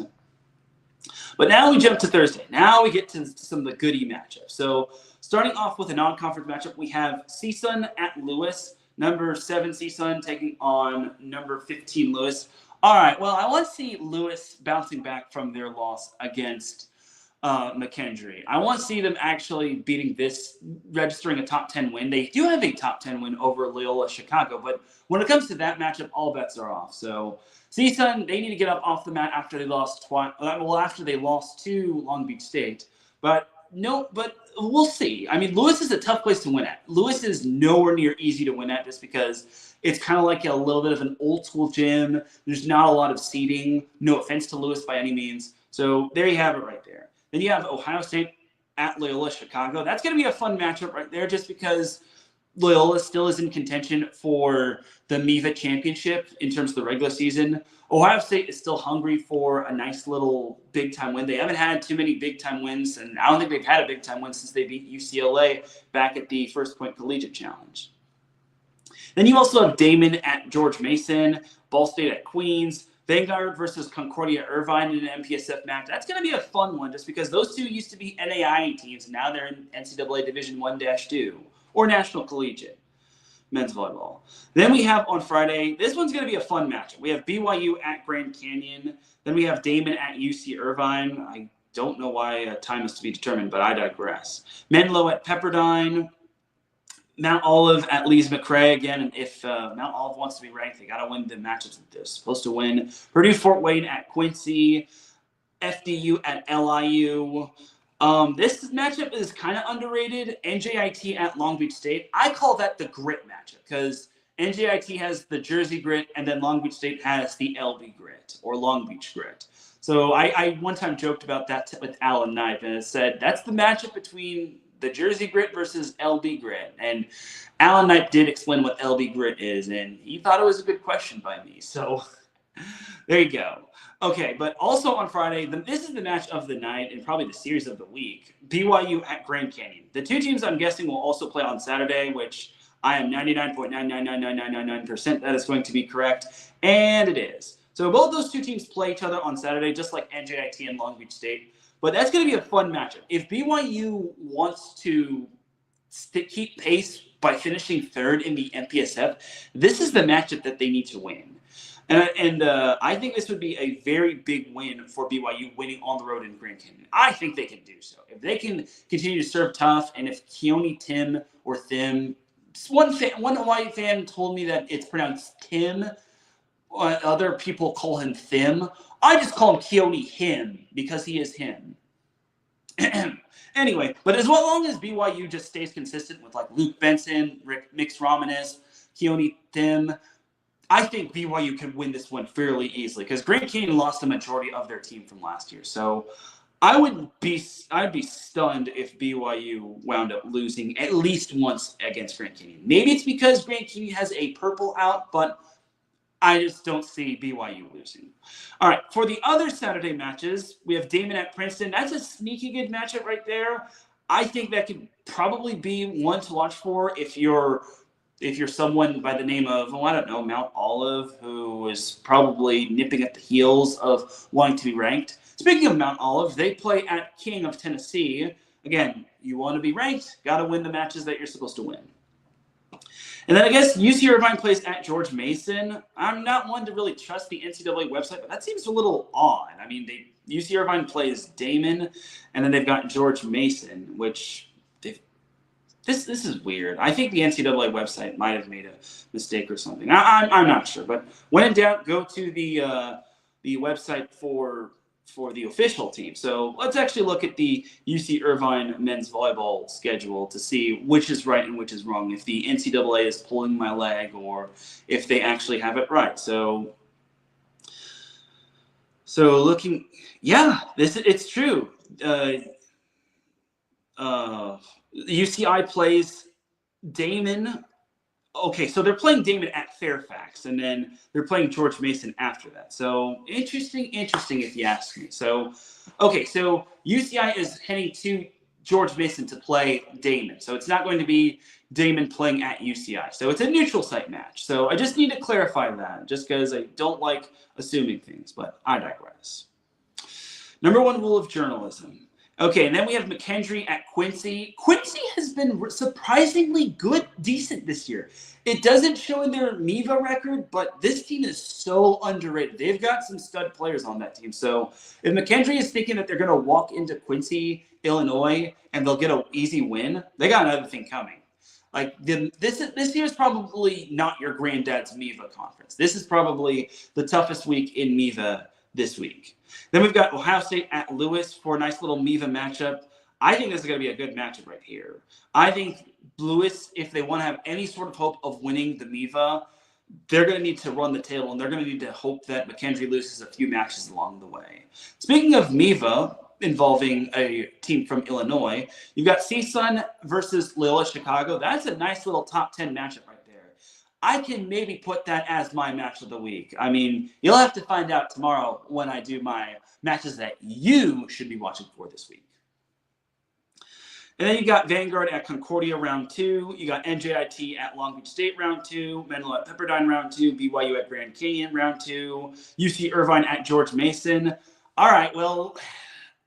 But now we jump to Thursday. Now we get to some of the goodie matchups. So starting off with a non-conference matchup, we have CSUN at Lewis. Number 7 CSUN taking on number 15 Lewis. All right, well, I want to see Lewis bouncing back from their loss against McKendree. I want to see them actually registering a top 10 win. They do have a top 10 win over Loyola Chicago, but when it comes to that matchup, all bets are off. So CSUN, they need to get up off the mat after they lost after they lost to Long Beach State. But we'll see. I mean, Lewis is a tough place to win at. Lewis is nowhere near easy to win at just because it's kind of like a little bit of an old school gym. There's not a lot of seating. No offense to Lewis by any means. So there you have it right there. Then you have Ohio State at Loyola Chicago. That's going to be a fun matchup right there just because Loyola still is in contention for the MIVA championship in terms of the regular season. Ohio State is still hungry for a nice little big-time win. They haven't had too many big-time wins, and I don't think they've had a big-time win since they beat UCLA back at the First Point Collegiate Challenge. Then you also have Damon at George Mason, Ball State at Queens, Vanguard versus Concordia Irvine in an MPSF match. That's going to be a fun one just because those two used to be NAIA teams, and now they're in NCAA Division 1-2 or National Collegiate men's volleyball. Then we have on Friday, this one's going to be a fun matchup. We have BYU at Grand Canyon. Then we have Damon at UC Irvine. I don't know why time is to be determined, but I digress. Menlo at Pepperdine. Mount Olive at Lees McRae again. And if Mount Olive wants to be ranked, they got to win the matchups that they're supposed to win. Purdue Fort Wayne at Quincy. FDU at LIU. This matchup is kind of underrated. NJIT at Long Beach State. I call that the grit matchup because NJIT has the Jersey grit and then Long Beach State has the LB grit or Long Beach grit. So I one time joked about that with Alan Knipe and I said that's the matchup between the Jersey grit versus LB grit. And Alan Knipe did explain what LB grit is and he thought it was a good question by me. So there you go. Okay, but also on Friday, this is the match of the night and probably the series of the week. BYU at Grand Canyon. The two teams I'm guessing will also play on Saturday, which I am 99.9999999% that is going to be correct, and it is. So both those two teams play each other on Saturday, just like NJIT and Long Beach State. But that's going to be a fun matchup. If BYU wants to keep pace by finishing third in the MPSF, this is the matchup that they need to win. And I think this would be a very big win for BYU winning on the road in Grand Canyon. I think they can do so. If they can continue to serve tough, and if Keone Tim or Thim, one white fan told me that it's pronounced Tim. Other people call him Thim. I just call him Keone him because he is him. Anyway, but as long as BYU just stays consistent with like Luke Benson, Mix Romanes, Keone Thim, I think BYU can win this one fairly easily because Grand Canyon lost the majority of their team from last year. So I'd be stunned if BYU wound up losing at least once against Grand Canyon. Maybe it's because Grand Canyon has a purple out, but I just don't see BYU losing. All right, for the other Saturday matches, we have Damon at Princeton. That's a sneaky good matchup right there. I think that could probably be one to watch for if you're someone by the name of, Mount Olive, who is probably nipping at the heels of wanting to be ranked. Speaking of Mount Olive, they play at King of Tennessee. Again, you want to be ranked, got to win the matches that you're supposed to win. And then I guess UC Irvine plays at George Mason. I'm not one to really trust the NCAA website, but that seems a little odd. I mean, UC Irvine plays Damon, and then they've got George Mason, which This is weird. I think the NCAA website might have made a mistake or something. I'm not sure, but when in doubt, go to the website for the official team. So let's actually look at the UC Irvine men's volleyball schedule to see which is right and which is wrong. If the NCAA is pulling my leg or if they actually have it right. So looking, yeah, it's true. UCI plays Damon. Okay, so they're playing Damon at Fairfax, and then they're playing George Mason after that. So interesting if you ask me. So UCI is heading to George Mason to play Damon. So it's not going to be Damon playing at UCI. So it's a neutral site match. So I just need to clarify that, just because I don't like assuming things, but I digress. Number one rule of journalism. Okay, and then we have McKendree at Quincy. Quincy has been surprisingly decent this year. It doesn't show in their MIVA record, but this team is so underrated. They've got some stud players on that team. So if McKendree is thinking that they're going to walk into Quincy, Illinois, and they'll get an easy win, they got another thing coming. Like this year is probably not your granddad's MIVA conference. This is probably the toughest week in MIVA this week. Then we've got Ohio State at Lewis for a nice little MIVA matchup. I think this is going to be a good matchup right here. I think Lewis, if they want to have any sort of hope of winning the MIVA, they're going to need to run the table, and they're going to need to hope that McKendree loses a few matches along the way. Speaking of MIVA, involving a team from Illinois, you've got CSUN versus Loyola Chicago. That's a nice little top 10 matchup right there. I can maybe put that as my match of the week. I mean, you'll have to find out tomorrow when I do my matches that you should be watching for this week. And then you got Vanguard at Concordia round 2. You got NJIT at Long Beach State round 2. Menlo at Pepperdine round 2. BYU at Grand Canyon round 2. UC Irvine at George Mason. All right, well,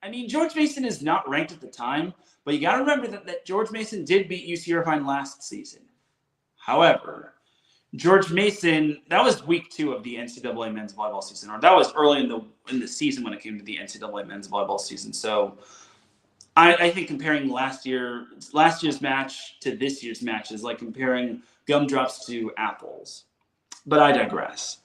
I mean, George Mason is not ranked at the time, but you got to remember that George Mason did beat UC Irvine last season. However, George Mason, that was week 2 of the NCAA men's volleyball season, or that was early in the season when it came to the NCAA men's volleyball season. So I think comparing last year's match to this year's match is like comparing gumdrops to apples. But I digress.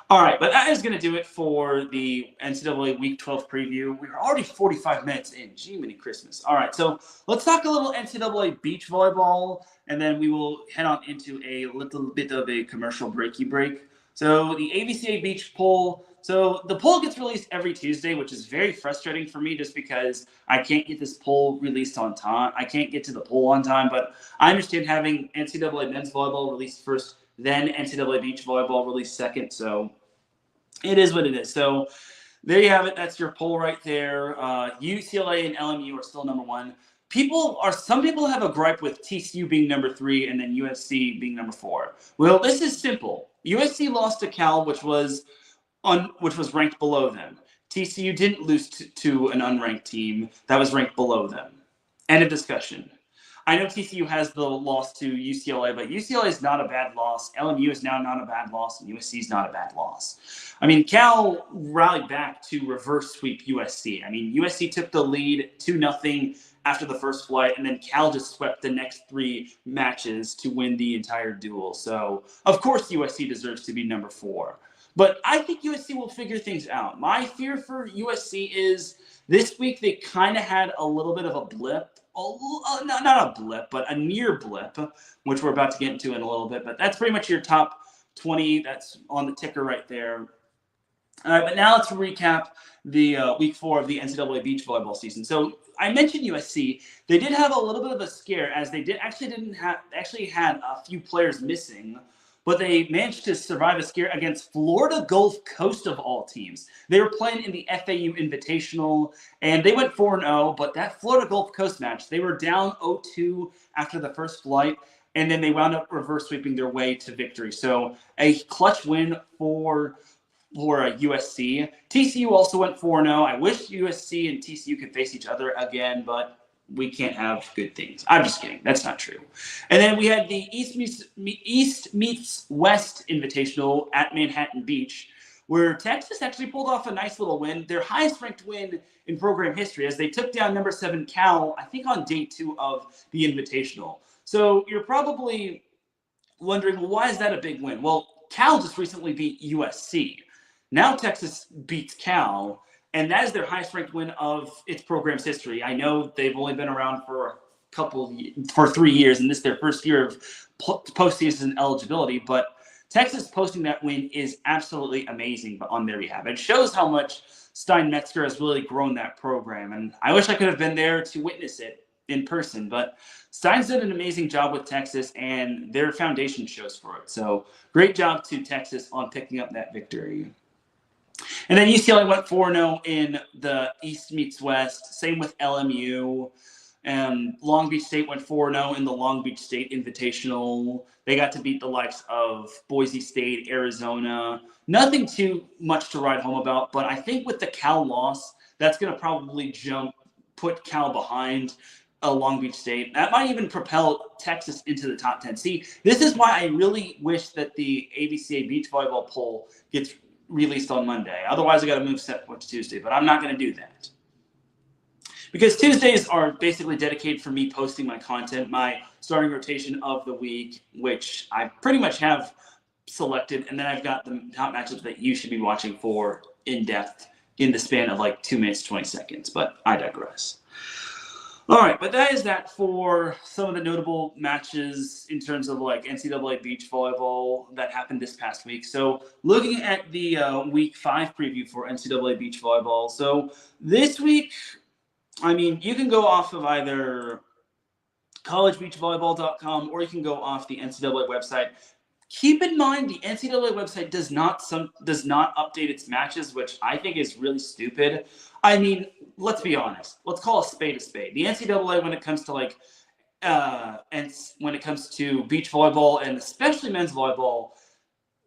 All right, but that is going to do it for the NCAA Week 12 preview. We're already 45 minutes in. Gee, many Christmas. All right, so let's talk a little NCAA beach volleyball, and then we will head on into a little bit of a commercial breaky break. So the AVCA Beach poll. So the poll gets released every Tuesday, which is very frustrating for me just because I can't get this poll released on time. I can't get to the poll on time, but I understand having NCAA men's volleyball released first, then NCAA beach volleyball released second. So it is what it is. So there you have it. That's your poll right there. UCLA and LMU are still number one. Some people have a gripe with TCU being number 3 and then USC being number 4. Well, this is simple. USC lost to Cal, which was ranked below them. TCU didn't lose to an unranked team that was ranked below them. End of discussion. I know TCU has the loss to UCLA, but UCLA is not a bad loss. LMU is now not a bad loss, and USC is not a bad loss. I mean, Cal rallied back to reverse sweep USC. I mean, USC took the lead 2-0 after the first flight, and then Cal just swept the next 3 matches to win the entire duel. So, of course, USC deserves to be number 4. But I think USC will figure things out. My fear for USC is this week they kind of had a little bit of a blip. Not a blip, but a near blip, which we're about to get into in a little bit. But that's pretty much your top 20 that's on the ticker right there. All right, but now let's recap the week 4 of the NCAA beach volleyball season. So I mentioned USC. They did have a little bit of a scare as they actually had a few players missing, but they managed to survive a scare against Florida Gulf Coast of all teams. They were playing in the FAU Invitational, and they went 4-0, but that Florida Gulf Coast match, they were down 0-2 after the first flight, and then they wound up reverse sweeping their way to victory. So a clutch win for USC. TCU also went 4-0. I wish USC and TCU could face each other again, but we can't have good things. I'm just kidding. That's not true. And then we had the East meets West Invitational at Manhattan Beach, where Texas actually pulled off a nice little win, their highest ranked win in program history, as they took down number 7 Cal, I think on day 2 of the Invitational. So you're probably wondering, well, why is that a big win? Well, Cal just recently beat USC. Now Texas beats Cal, and that is their highest ranked win of its program's history. I know they've only been around for 3 years, and this is their first year of postseason eligibility. But Texas posting that win is absolutely amazing on their behalf. It shows how much Stein Metzger has really grown that program. And I wish I could have been there to witness it in person. But Stein's did an amazing job with Texas, and their foundation shows for it. So great job to Texas on picking up that victory. And then UCLA went 4-0 in the East meets West. Same with LMU. And Long Beach State went 4-0 in the Long Beach State Invitational. They got to beat the likes of Boise State, Arizona. Nothing too much to write home about, but I think with the Cal loss, that's going to probably put Cal behind Long Beach State. That might even propel Texas into the top 10. See, this is why I really wish that the AVCA beach volleyball poll gets released on Monday. Otherwise, I got to move set to Tuesday, but I'm not going to do that. Because Tuesdays are basically dedicated for me posting my content, my starting rotation of the week, which I pretty much have selected, and then I've got the top matchups that you should be watching for in depth in the span of like 2 minutes, 20 seconds, but I digress. All right, but that is that for some of the notable matches in terms of like NCAA beach volleyball that happened this past week. So looking at the week 5 preview for NCAA beach volleyball. So this week, I mean, you can go off of either collegebeachvolleyball.com or you can go off the NCAA website. Keep in mind, the NCAA website does not update its matches, which I think is really stupid. I mean, let's be honest. Let's call a spade a spade. The NCAA, when it comes to beach volleyball and especially men's volleyball,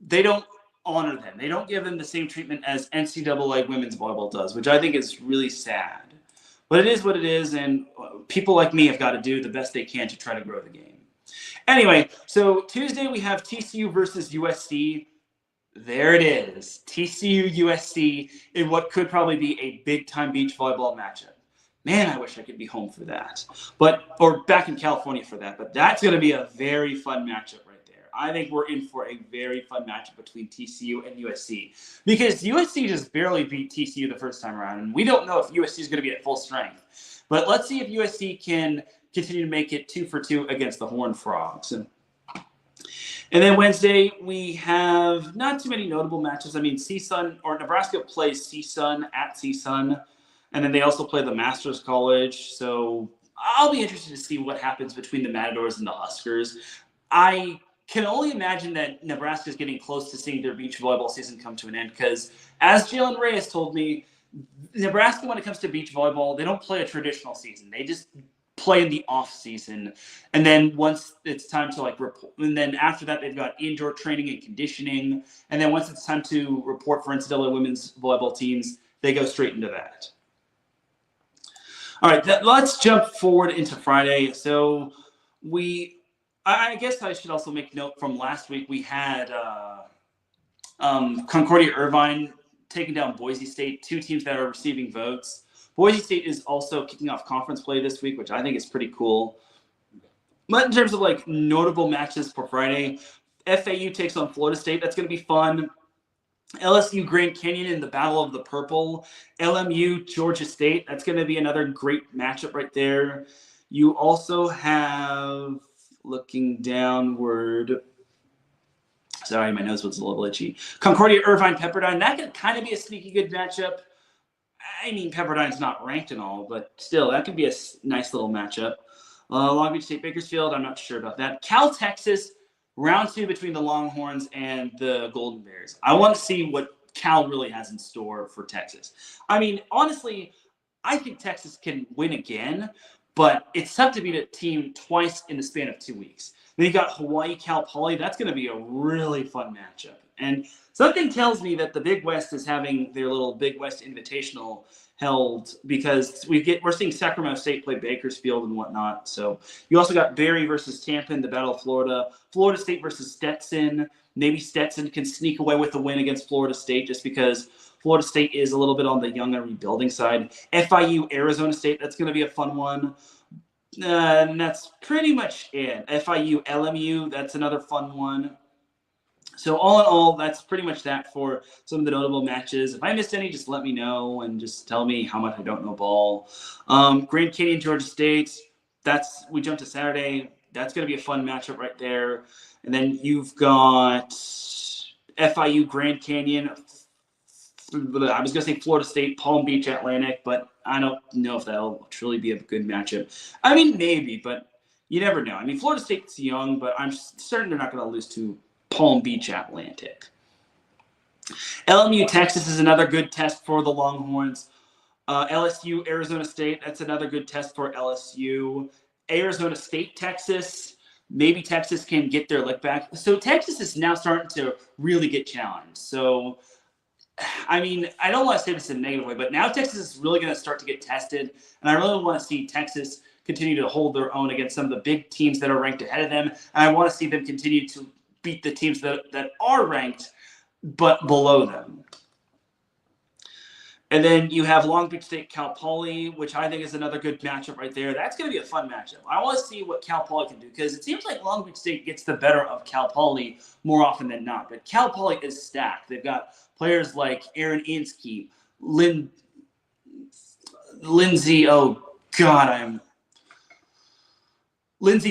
they don't honor them. They don't give them the same treatment as NCAA women's volleyball does, which I think is really sad. But it is what it is, and people like me have got to do the best they can to try to grow the game. Anyway, so Tuesday we have TCU versus USC. There it is. TCU USC in what could probably be a big-time beach volleyball matchup. Man, I wish I could be home for that, or back in California for that. But that's going to be a very fun matchup right there. I think we're in for a very fun matchup between TCU and USC, because USC just barely beat TCU the first time around, and we don't know if USC is going to be at full strength. But let's see if USC can continue to make it 2-for-2 against the Horned Frogs. And then Wednesday, we have not too many notable matches. I mean, Nebraska plays CSUN at CSUN. And then they also play the Masters College. So I'll be interested to see what happens between the Matadors and the Huskers. I can only imagine that Nebraska is getting close to seeing their beach volleyball season come to an end, because as Jalen Reyes told me, Nebraska, when it comes to beach volleyball, they don't play a traditional season. They just play in the off season. And then once it's time to report, and then after that, they've got indoor training and conditioning. And then once it's time to report for NCAA women's volleyball teams, they go straight into that. All right, let's jump forward into Friday. So I guess I should also make note from last week, we had Concordia Irvine taking down Boise State, two teams that are receiving votes. Boise State is also kicking off conference play this week, which I think is pretty cool. But in terms of notable matches for Friday, FAU takes on Florida State. That's going to be fun. LSU Grand Canyon in the Battle of the Purple. LMU Georgia State. That's going to be another great matchup right there. You also have, looking downward, sorry, my nose was a little itchy, Concordia Irvine Pepperdine. That could kind of be a sneaky good matchup. I mean, Pepperdine's not ranked and all, but still, that could be a nice little matchup. Long Beach State Bakersfield, I'm not sure about that. Cal Texas, round 2 between the Longhorns and the Golden Bears. I want to see what Cal really has in store for Texas. I mean, honestly, I think Texas can win again, but it's tough to beat a team twice in the span of 2 weeks. Then you got Hawaii, Cal Poly. That's going to be a really fun matchup. And something tells me that the Big West is having their little Big West Invitational held, because we're seeing Sacramento State play Bakersfield and whatnot. So you also got Berry versus Tampa in the Battle of Florida. Florida State versus Stetson. Maybe Stetson can sneak away with the win against Florida State, just because Florida State is a little bit on the young and rebuilding side. FIU Arizona State. That's going to be a fun one. And that's pretty much it. FIU LMU. That's another fun one. So all in all, that's pretty much that for some of the notable matches. If I missed any, just let me know and just tell me how much I don't know ball. Grand Canyon, Georgia State. We jumped to Saturday. That's going to be a fun matchup right there. And then you've got FIU, Grand Canyon. I was going to say Florida State, Palm Beach, Atlantic, but I don't know if that'll truly be a good matchup. I mean, maybe, but you never know. I mean, Florida State's young, but I'm certain they're not going to lose to Palm Beach Atlantic. LMU Texas is another good test for the Longhorns. LSU Arizona State, that's another good test for LSU. Arizona State Texas, maybe Texas can get their lick back. So Texas is now starting to really get challenged. So I mean, I don't want to say this in a negative way, but now Texas is really going to start to get tested, and I really want to see Texas continue to hold their own against some of the big teams that are ranked ahead of them, and I want to see them continue to beat the teams that are ranked but below them. And then you have Long Beach State, Cal Poly, which I think is another good matchup right there. That's going to be a fun matchup. I want to see what Cal Poly can do, because it seems like Long Beach State gets the better of Cal Poly more often than not. But Cal Poly is stacked. They've got players like Aaron Inskeep, Lindsay, Lindsay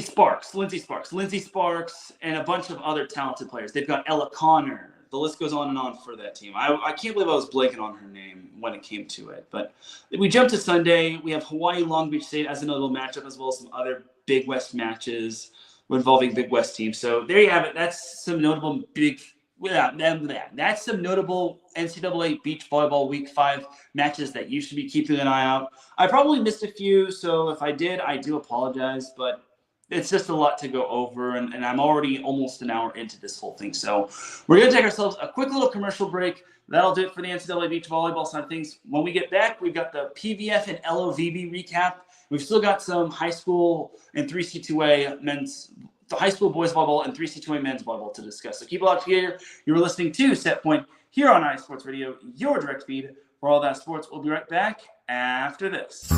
Sparks, and a bunch of other talented players. They've got Ella Connor. The list goes on and on for that team. I can't believe I was blanking on her name when it came to it. But we jump to Sunday. We have Hawaii, Long Beach State as another matchup, as well as some other Big West matches involving Big West teams. So there you have it. That's some notable That's some notable NCAA beach volleyball Week 5 matches that you should be keeping an eye out. I probably missed a few, so if I did, I do apologize. But it's just a lot to go over, and I'm already almost an hour into this whole thing. So we're going to take ourselves a quick little commercial break. That'll do it for the NCAA beach volleyball side of things. When we get back, we've got the PVF and LOVB recap. We've still got some high school and 3C2A the high school boys volleyball and 3C2A men's volleyball to discuss. So keep it locked here. You're listening to Set Point here on iSports Radio, your direct feed for all that sports. We'll be right back after this.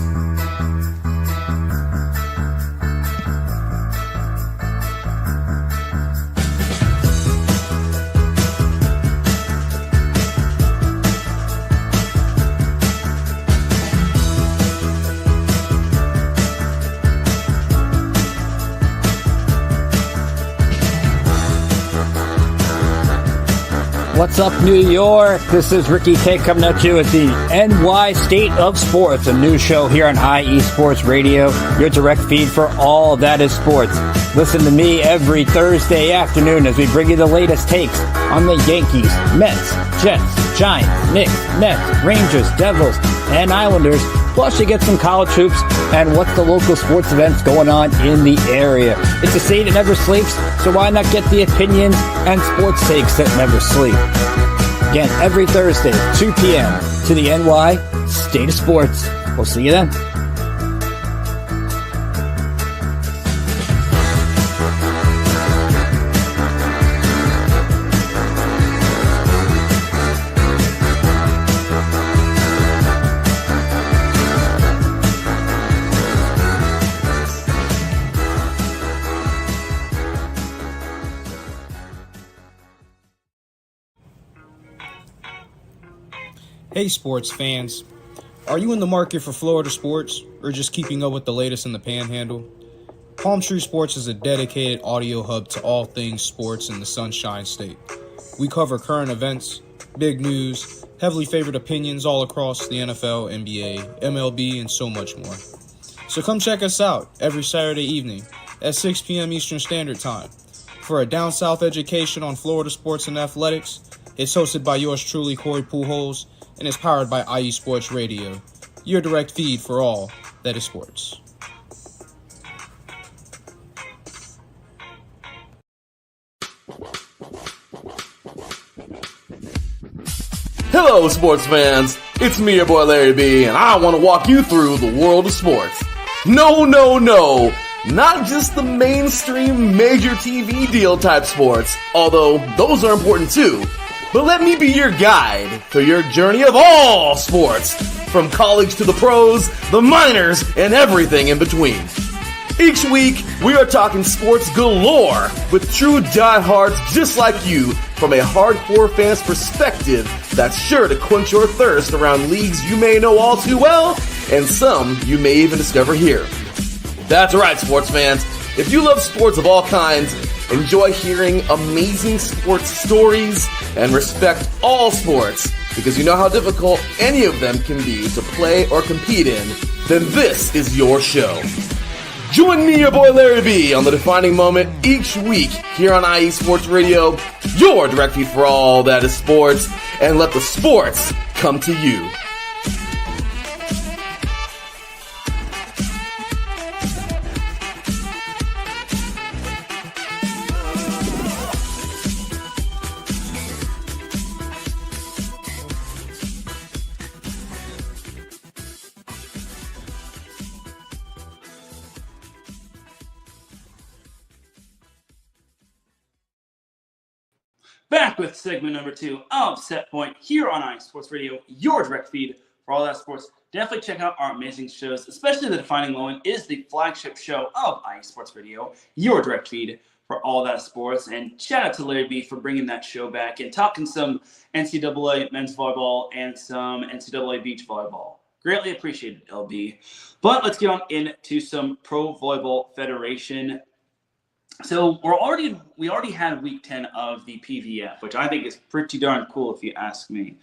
What's up, New York? This is Ricky K coming at you with the NY State of Sports, a new show here on IE Sports Radio, your direct feed for all that is sports. Listen to me every Thursday afternoon as we bring you the latest takes on the Yankees, Mets, Jets, Giants, Knicks, Nets, Rangers, Devils, and Islanders. Plus, you get some college hoops and what's the local sports events going on in the area. It's a state that never sleeps, so why not get the opinions and sports takes that never sleep? Again, every Thursday, 2 p.m. to the NY State of Sports. We'll see you then. Hey sports fans, are you in the market for Florida sports or just keeping up with the latest in the Panhandle? Palm Tree Sports is a dedicated audio hub to all things sports in the Sunshine State. We cover current events, big news, heavily favored opinions all across the NFL, NBA, MLB, and so much more. So come check us out every Saturday evening at 6 p.m. Eastern Standard Time for a down south education on Florida sports and athletics. It's hosted by yours truly, Corey Pujols, and is powered by IE Sports Radio, your direct feed for all that is sports. Hello, sports fans. It's me, your boy Larry B, and I want to walk you through the world of sports. No, not just the mainstream major TV deal type sports, although those are important too. But let me be your guide through your journey of all sports, from college to the pros, the minors, and everything in between. Each week, we are talking sports galore with true diehards just like you from a hardcore fan's perspective that's sure to quench your thirst around leagues you may know all too well and some you may even discover here. That's right, sports fans. If you love sports of all kinds, enjoy hearing amazing sports stories, and respect all sports because you know how difficult any of them can be to play or compete in, then this is your show. Join me, your boy Larry B, on the defining moment each week here on IE Sports Radio, your direct feed for all that is sports, and let the sports come to you. Back with segment number 2 of Set Point here on IE Sports Radio, your direct feed for all that sports. Definitely check out our amazing shows, especially the defining moment is the flagship show of IE Sports Radio, your direct feed for all that sports. And shout out to Larry B for bringing that show back and talking some NCAA men's volleyball and some NCAA beach volleyball. Greatly appreciated, LB. But let's get on into some Pro Volleyball Federation. So we already had week 10 of the PVF, which I think is pretty darn cool if you ask me.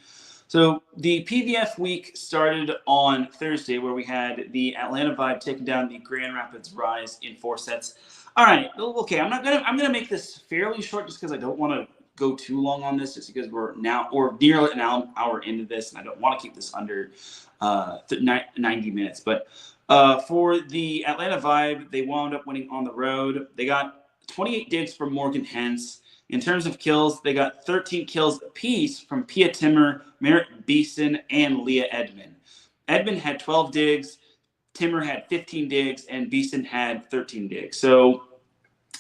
So the PVF week started on Thursday where we had the Atlanta Vibe taking down the Grand Rapids Rise in 4 sets. All right, okay, I'm gonna make this fairly short just because I don't want to go too long on this, just because we're nearly an hour into this and I don't want to keep this under 90 minutes. But for the Atlanta Vibe, they wound up winning on the road. They got 28 digs from Morgan Hens. In terms of kills, they got 13 kills apiece from Pia Timmer, Merritt Beeson, and Leah Edmond. Edmond had 12 digs, Timmer had 15 digs, and Beeson had 13 digs. So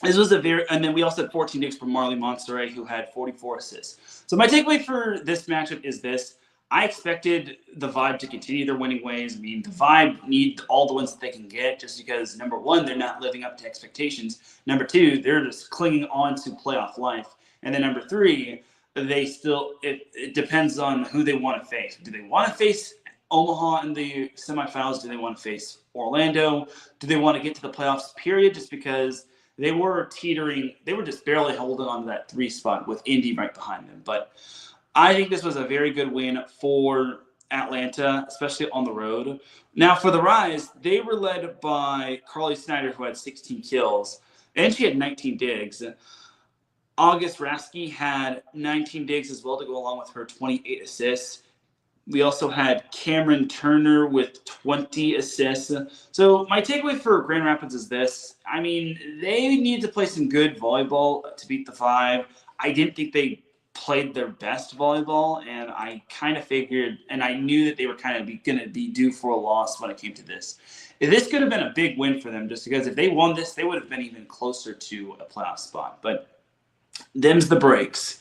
this was and then we also had 14 digs from Marley Monserrat, who had 44 assists. So my takeaway for this matchup is this. I expected the Vibe to continue their winning ways. I mean, the Vibe need all the wins that they can get just because, number one, they're not living up to expectations. Number two, they're just clinging on to playoff life. And then number three, it depends on who they want to face. Do they want to face Omaha in the semifinals? Do they want to face Orlando? Do they want to get to the playoffs, period? Just because they were teetering, they were just barely holding on to that 3 spot with Indy right behind them. But I think this was a very good win for Atlanta, especially on the road. Now, for the Rise, they were led by Carly Snyder, who had 16 kills, and she had 19 digs. August Rasky had 19 digs as well to go along with her 28 assists. We also had Cameron Turner with 20 assists. So my takeaway for Grand Rapids is this. I mean, they need to play some good volleyball to beat the Vibe. I didn't think they played their best volleyball, and I kind of figured, and I knew that they were kind of going to be due for a loss when it came to this. This could have been a big win for them just because if they won this, they would have been even closer to a playoff spot. But them's the breaks.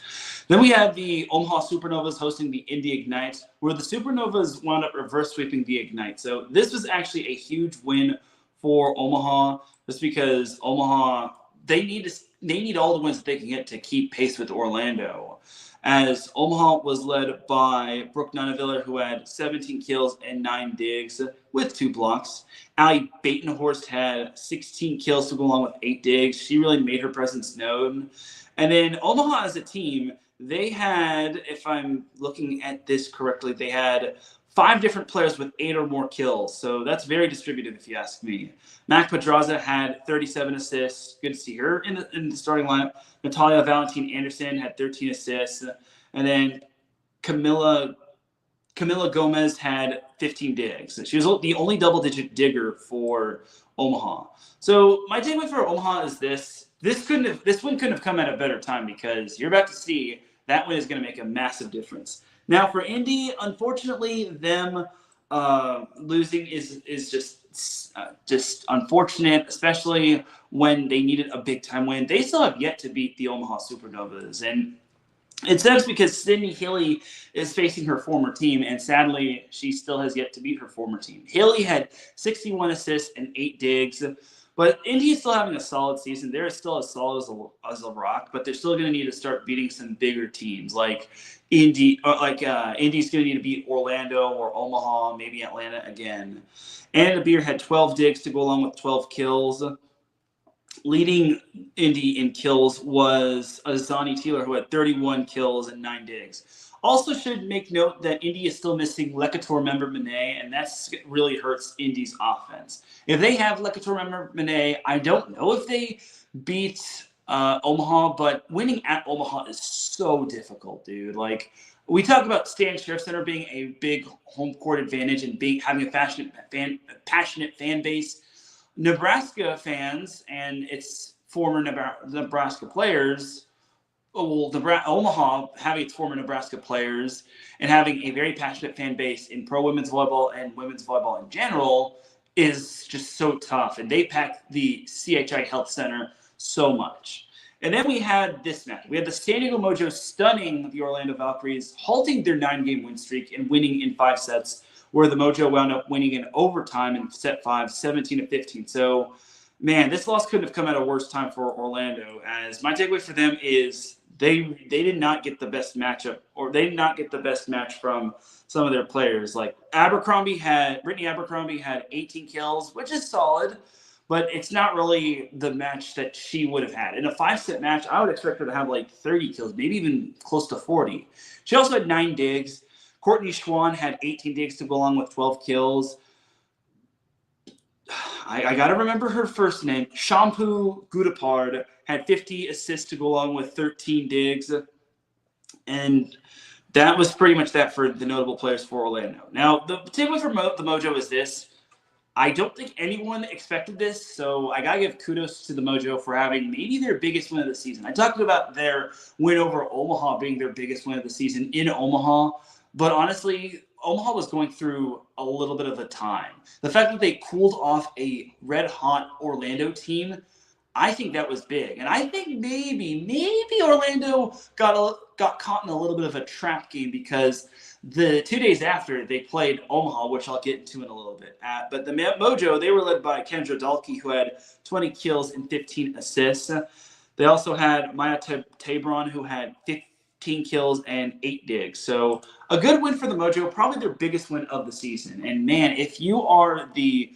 Then we had the Omaha Supernovas hosting the Indy Ignite, where the Supernovas wound up reverse sweeping the Ignite. So this was actually a huge win for Omaha just because Omaha, they need all the wins that they can get to keep pace with Orlando. As Omaha was led by Brooke Nunaviller, who had 17 kills and 9 digs with 2 blocks. Allie Batenhorst had 16 kills to go along with 8 digs. She really made her presence known. And then Omaha as a team, they had, if I'm looking at this correctly, they had 5 different players with 8 or more kills. So that's very distributed, if you ask me. Mac Pedraza had 37 assists. Good to see her in the starting lineup. Natalia Valentin Anderson had 13 assists. And then Camila Gomez had 15 digs. She was the only double-digit digger for Omaha. So my takeaway for Omaha is this. This win couldn't have come at a better time because you're about to see that win is going to make a massive difference. Now for Indy, unfortunately, them losing is just unfortunate, especially when they needed a big time win. They still have yet to beat the Omaha Supernovas, and it sucks because Sydney Hilly is facing her former team, and sadly, she still has yet to beat her former team. Hilly had 61 assists and 8 digs. But Indy is still having a solid season. They're still as solid as a rock, but they're still going to need to start beating some bigger teams like Indy. Indy's going to need to beat Orlando or Omaha, maybe Atlanta again. Anna Beer had 12 digs to go along with 12 kills. Leading Indy in kills was Azani Taylor, who had 31 kills and 9 digs. Also should make note that Indy is still missing Lecator member Monet, and that really hurts Indy's offense. If they have Lecator member Monet, I don't know if they beat Omaha, but winning at Omaha is so difficult, dude. Like, we talk about Stan Sheriff Center being a big home court advantage and having a passionate fan base. Nebraska fans and its former Nebraska players, Omaha having its former Nebraska players and having a very passionate fan base in pro women's volleyball and women's volleyball in general is just so tough. And they packed the CHI Health Center so much. And then we had this match. We had the San Diego Mojo stunning the Orlando Valkyries, halting their 9-game win streak and winning in 5 sets, where the Mojo wound up winning in overtime in set 5, 17-15. So, man, this loss couldn't have come at a worse time for Orlando, as my takeaway for them is they did not get the best matchup, or they did not get the best match from some of their players. Like Brittany Abercrombie had 18 kills, which is solid, but it's not really the match that she would have had. In a 5-set match, I would expect her to have like 30 kills, maybe even close to 40. She also had 9 digs. Courtney Schwann had 18 digs to go along with 12 kills. I got to remember her first name. Shampoo Gudapard had 50 assists to go along with 13 digs. And that was pretty much that for the notable players for Orlando. Now, the takeaway from the Mojo is this. I don't think anyone expected this, so I got to give kudos to the Mojo for having maybe their biggest win of the season. I talked about their win over Omaha being their biggest win of the season in Omaha, but honestly, Omaha was going through a little bit of a time. The fact that they cooled off a red-hot Orlando team, I think that was big. And I think maybe Orlando got caught in a little bit of a trap game because the 2 days after they played Omaha, which I'll get into in a little bit. But the Mojo, they were led by Kendra Dalkey, who had 20 kills and 15 assists. They also had Maya Tabron, who had 15 kills and 8 digs. So a good win for the Mojo, probably their biggest win of the season. And man, if you are the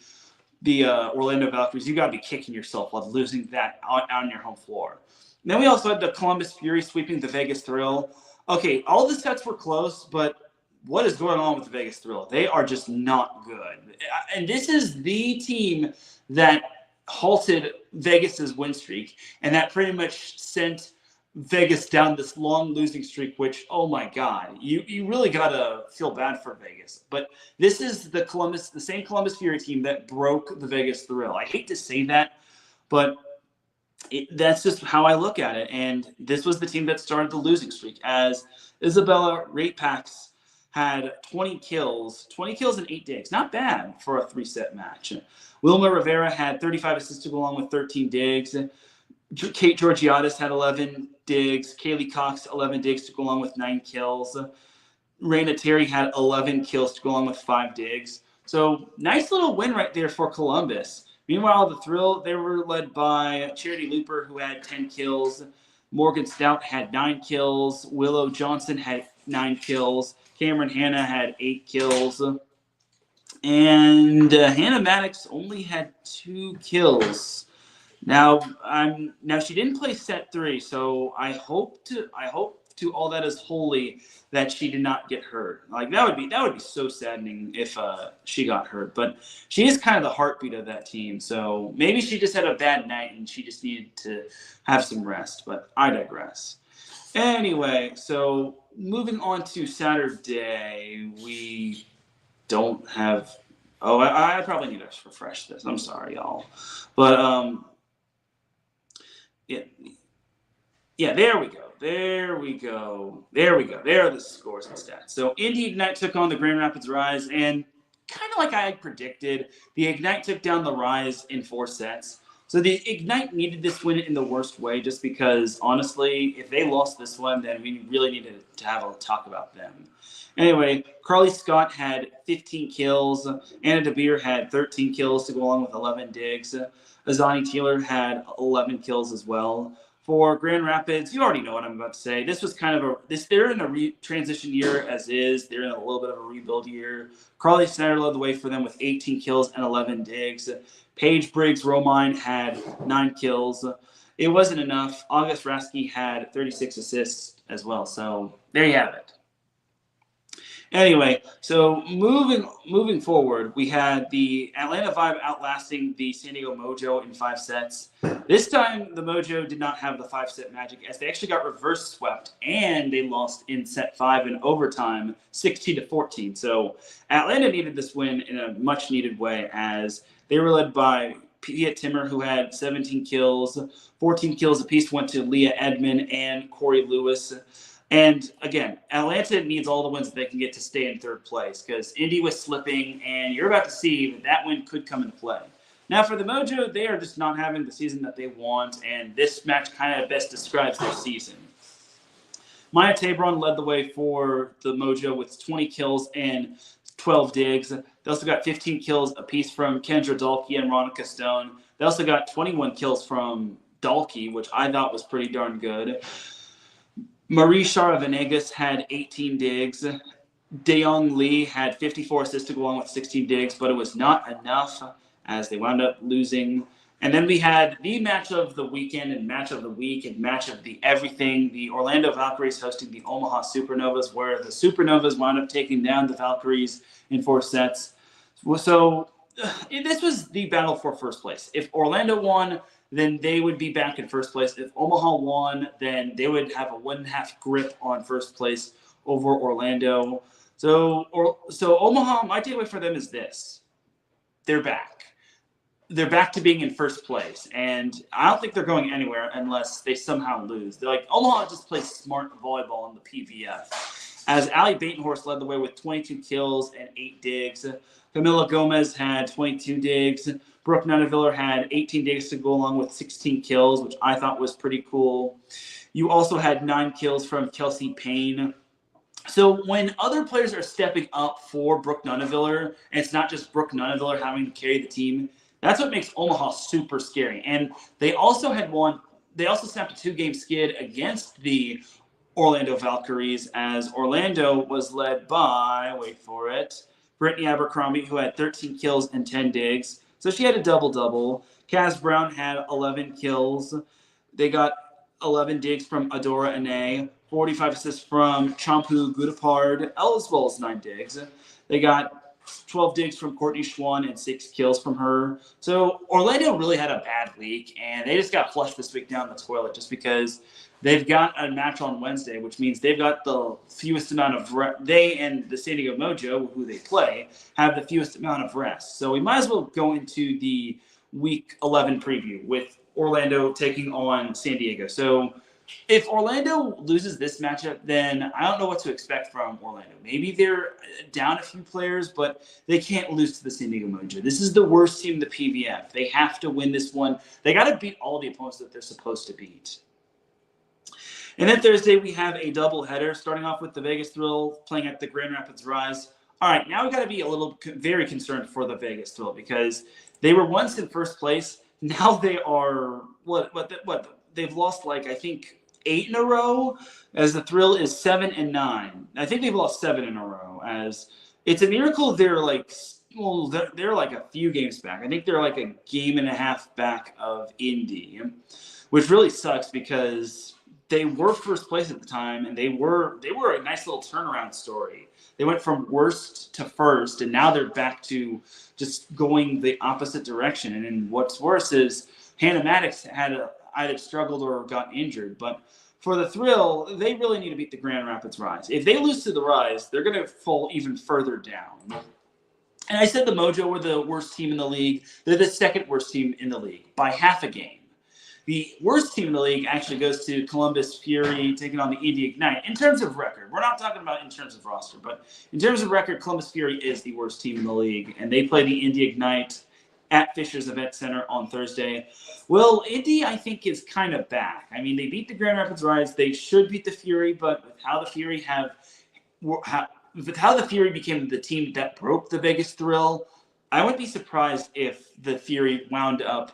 Orlando Valkyries, you got to be kicking yourself while losing that on your home floor. And then we also had the Columbus Fury sweeping the Vegas Thrill. Okay, all the sets were close, but what is going on with the Vegas Thrill? They are just not good. And this is the team that halted Vegas's win streak, and that pretty much sent Vegas down this long losing streak, which, oh my God, you really got to feel bad for Vegas. But this is the same Columbus Fury team that broke the Vegas Thrill. I hate to say that, but that's just how I look at it. And this was the team that started the losing streak, as Isabella Ratepax had 20 kills and 8 digs. Not bad for a 3-set match. Wilma Rivera had 35 assists to go along with 13 digs. Kate Georgiadis had 11 digs. Kaylee Cox, 11 digs to go along with 9 kills. Raina Terry had 11 kills to go along with 5 digs. So nice little win right there for Columbus. Meanwhile, the Thrill, they were led by Charity Looper, who had 10 kills. Morgan Stout had 9 kills. Willow Johnson had 9 kills. Cameron Hanna had 8 kills. And Hannah Maddox only had 2 kills. Now she didn't play set 3, so I hope to all that is holy that she did not get hurt. Like that would be so saddening if she got hurt. But she is kind of the heartbeat of that team, so maybe she just had a bad night and she just needed to have some rest. But I digress. Anyway, so moving on to Saturday, we don't have. Oh, I probably need to refresh this. I'm sorry, y'all, but yeah, there we go. There are the scores and stats. So Indy Ignite took on the Grand Rapids Rise, and kind of like I predicted, the Ignite took down the Rise in 4 sets. So the Ignite needed this win in the worst way, just because, honestly, if they lost this one, then we really needed to have a talk about them. Anyway, Carly Scott had 15 kills. Anna DeBeer had 13 kills to go along with 11 digs. Azani Taylor had 11 kills as well. For Grand Rapids, you already know what I'm about to say. This was kind of they're in a transition year as is. They're in a little bit of a rebuild year. Carly Snyder led the way for them with 18 kills and 11 digs. Paige Briggs Romine had 9 kills. It wasn't enough. August Rasky had 36 assists as well. So there you have it. Anyway, so moving forward, we had the Atlanta Vibe outlasting the San Diego Mojo in 5 sets. This time, the Mojo did not have the 5-set magic, as they actually got reverse swept, and they lost in set 5 in overtime, 16-14. So Atlanta needed this win in a much-needed way, as they were led by Pia Timmer, who had 17 kills. 14 kills apiece went to Leah Edmond and Corey Lewis. And again, Atlanta needs all the wins that they can get to stay in 3rd place, because Indy was slipping, and you're about to see that win could come into play. Now, for the Mojo, they are just not having the season that they want, and this match kind of best describes their season. Maya Tabron led the way for the Mojo with 20 kills and 12 digs. They also got 15 kills apiece from Kendra Dalkey and Ronica Stone. They also got 21 kills from Dalkey, which I thought was pretty darn good. Marie Shara Venegas had 18 digs. Dayoung Lee had 54 assists to go along with 16 digs, but it was not enough, as they wound up losing. And then we had the match of the weekend and match of the week and match of the everything. The Orlando Valkyries hosting the Omaha Supernovas, where the Supernovas wound up taking down the Valkyries in 4 sets. So this was the battle for first place. If Orlando won, then they would be back in first place. If Omaha won, then they would have a 1.5 grip on first place over Orlando. So Omaha, my takeaway for them is this. They're back. They're back to being in first place. And I don't think they're going anywhere unless they somehow lose. They're like, Omaha just plays smart volleyball in the PVF. as Allie Batenhorst led the way with 22 kills and 8 digs. Camila Gomez had 22 digs. Brooke Nuneviller had 18 digs to go along with 16 kills, which I thought was pretty cool. You also had 9 kills from Kelsey Payne. So when other players are stepping up for Brooke Nuneviller, and it's not just Brooke Nuneviller having to carry the team, that's what makes Omaha super scary. And they also snapped a 2-game skid against the Orlando Valkyries, as Orlando was led by, wait for it, Brittany Abercrombie, who had 13 kills and 10 digs. So she had a double-double. Kaz Brown had 11 kills. They got 11 digs from Adora Ane, 45 assists from Champu Gudapard, as well as 9 digs. They got 12 digs from Courtney Schwann and 6 kills from her. So Orlando really had a bad week, and they just got flushed this week down the toilet just because they've got a match on Wednesday, which means they've got the fewest amount of they and the San Diego Mojo, who they play, have the fewest amount of rest. So we might as well go into the Week 11 preview with Orlando taking on San Diego. So if Orlando loses this matchup, then I don't know what to expect from Orlando. Maybe they're down a few players, but they can't lose to the San Diego Mojo. This is the worst team in the PVF. They have to win this one. They got to beat all the opponents that they're supposed to beat. And then Thursday, we have a doubleheader, starting off with the Vegas Thrill playing at the Grand Rapids Rise. All right, now we got to be very concerned for the Vegas Thrill because they were once in first place. Now they are they've lost I think 8 in a row, as the Thrill is 7-9. I think they've lost 7 in a row. As it's a miracle they're they're a few games back. I think they're a game and a half back of Indy, which really sucks because they were first place at the time, and they were a nice little turnaround story. They went from worst to first, and now they're back to just going the opposite direction. And then what's worse is Hannah Maddox had either struggled or got injured. But for the Thrill, they really need to beat the Grand Rapids Rise. If they lose to the Rise, they're going to fall even further down. And I said the Mojo were the worst team in the league. They're the second worst team in the league by half a game. The worst team in the league actually goes to Columbus Fury taking on the Indy Ignite. In terms of record, we're not talking about in terms of roster, but in terms of record, Columbus Fury is the worst team in the league, and they play the Indy Ignite at Fisher's Event Center on Thursday. Well, Indy, I think, is kind of back. I mean, they beat the Grand Rapids Rise. They should beat the Fury, but with how the Fury became the team that broke the Vegas Thrill, I wouldn't be surprised if the Fury wound up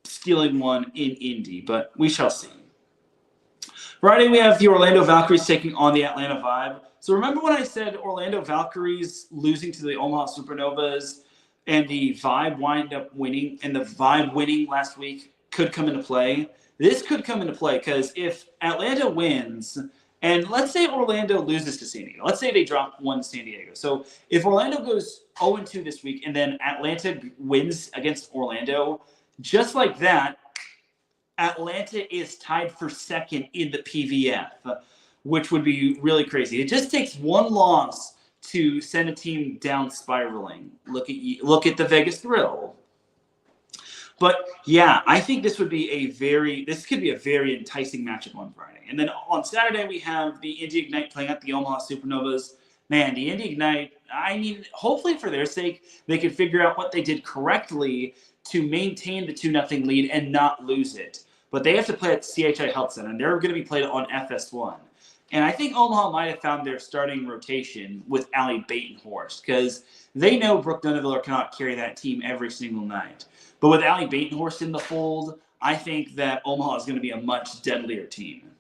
stealing one in Indy, but we shall see. Friday, we have the Orlando Valkyries taking on the Atlanta Vibe. So remember when I said Orlando Valkyries losing to the Omaha Supernovas and the Vibe wind up winning, and the Vibe winning last week could come into play? This could come into play because if Atlanta wins, and let's say Orlando loses to San Diego. Let's say they drop 1 San Diego. So if Orlando goes 0-2 this week and then Atlanta wins against Orlando, just like that, Atlanta is tied for second in the PVF, which would be really crazy. It just takes one loss to send a team down spiraling. Look at the Vegas Thrill. But yeah, I think this could be a very enticing matchup on Friday. And then on Saturday, we have the Indy Ignite playing at the Omaha Supernovas. Man, the Indy Ignite, hopefully for their sake, they can figure out what they did correctly to maintain the 2-0 lead and not lose it. But they have to play at CHI Health Center, and they're going to be played on FS1. And I think Omaha might have found their starting rotation with Allie Batenhorst because they know Brooke Nuneviller cannot carry that team every single night. But with Allie Batenhorst in the fold, I think that Omaha is going to be a much deadlier team.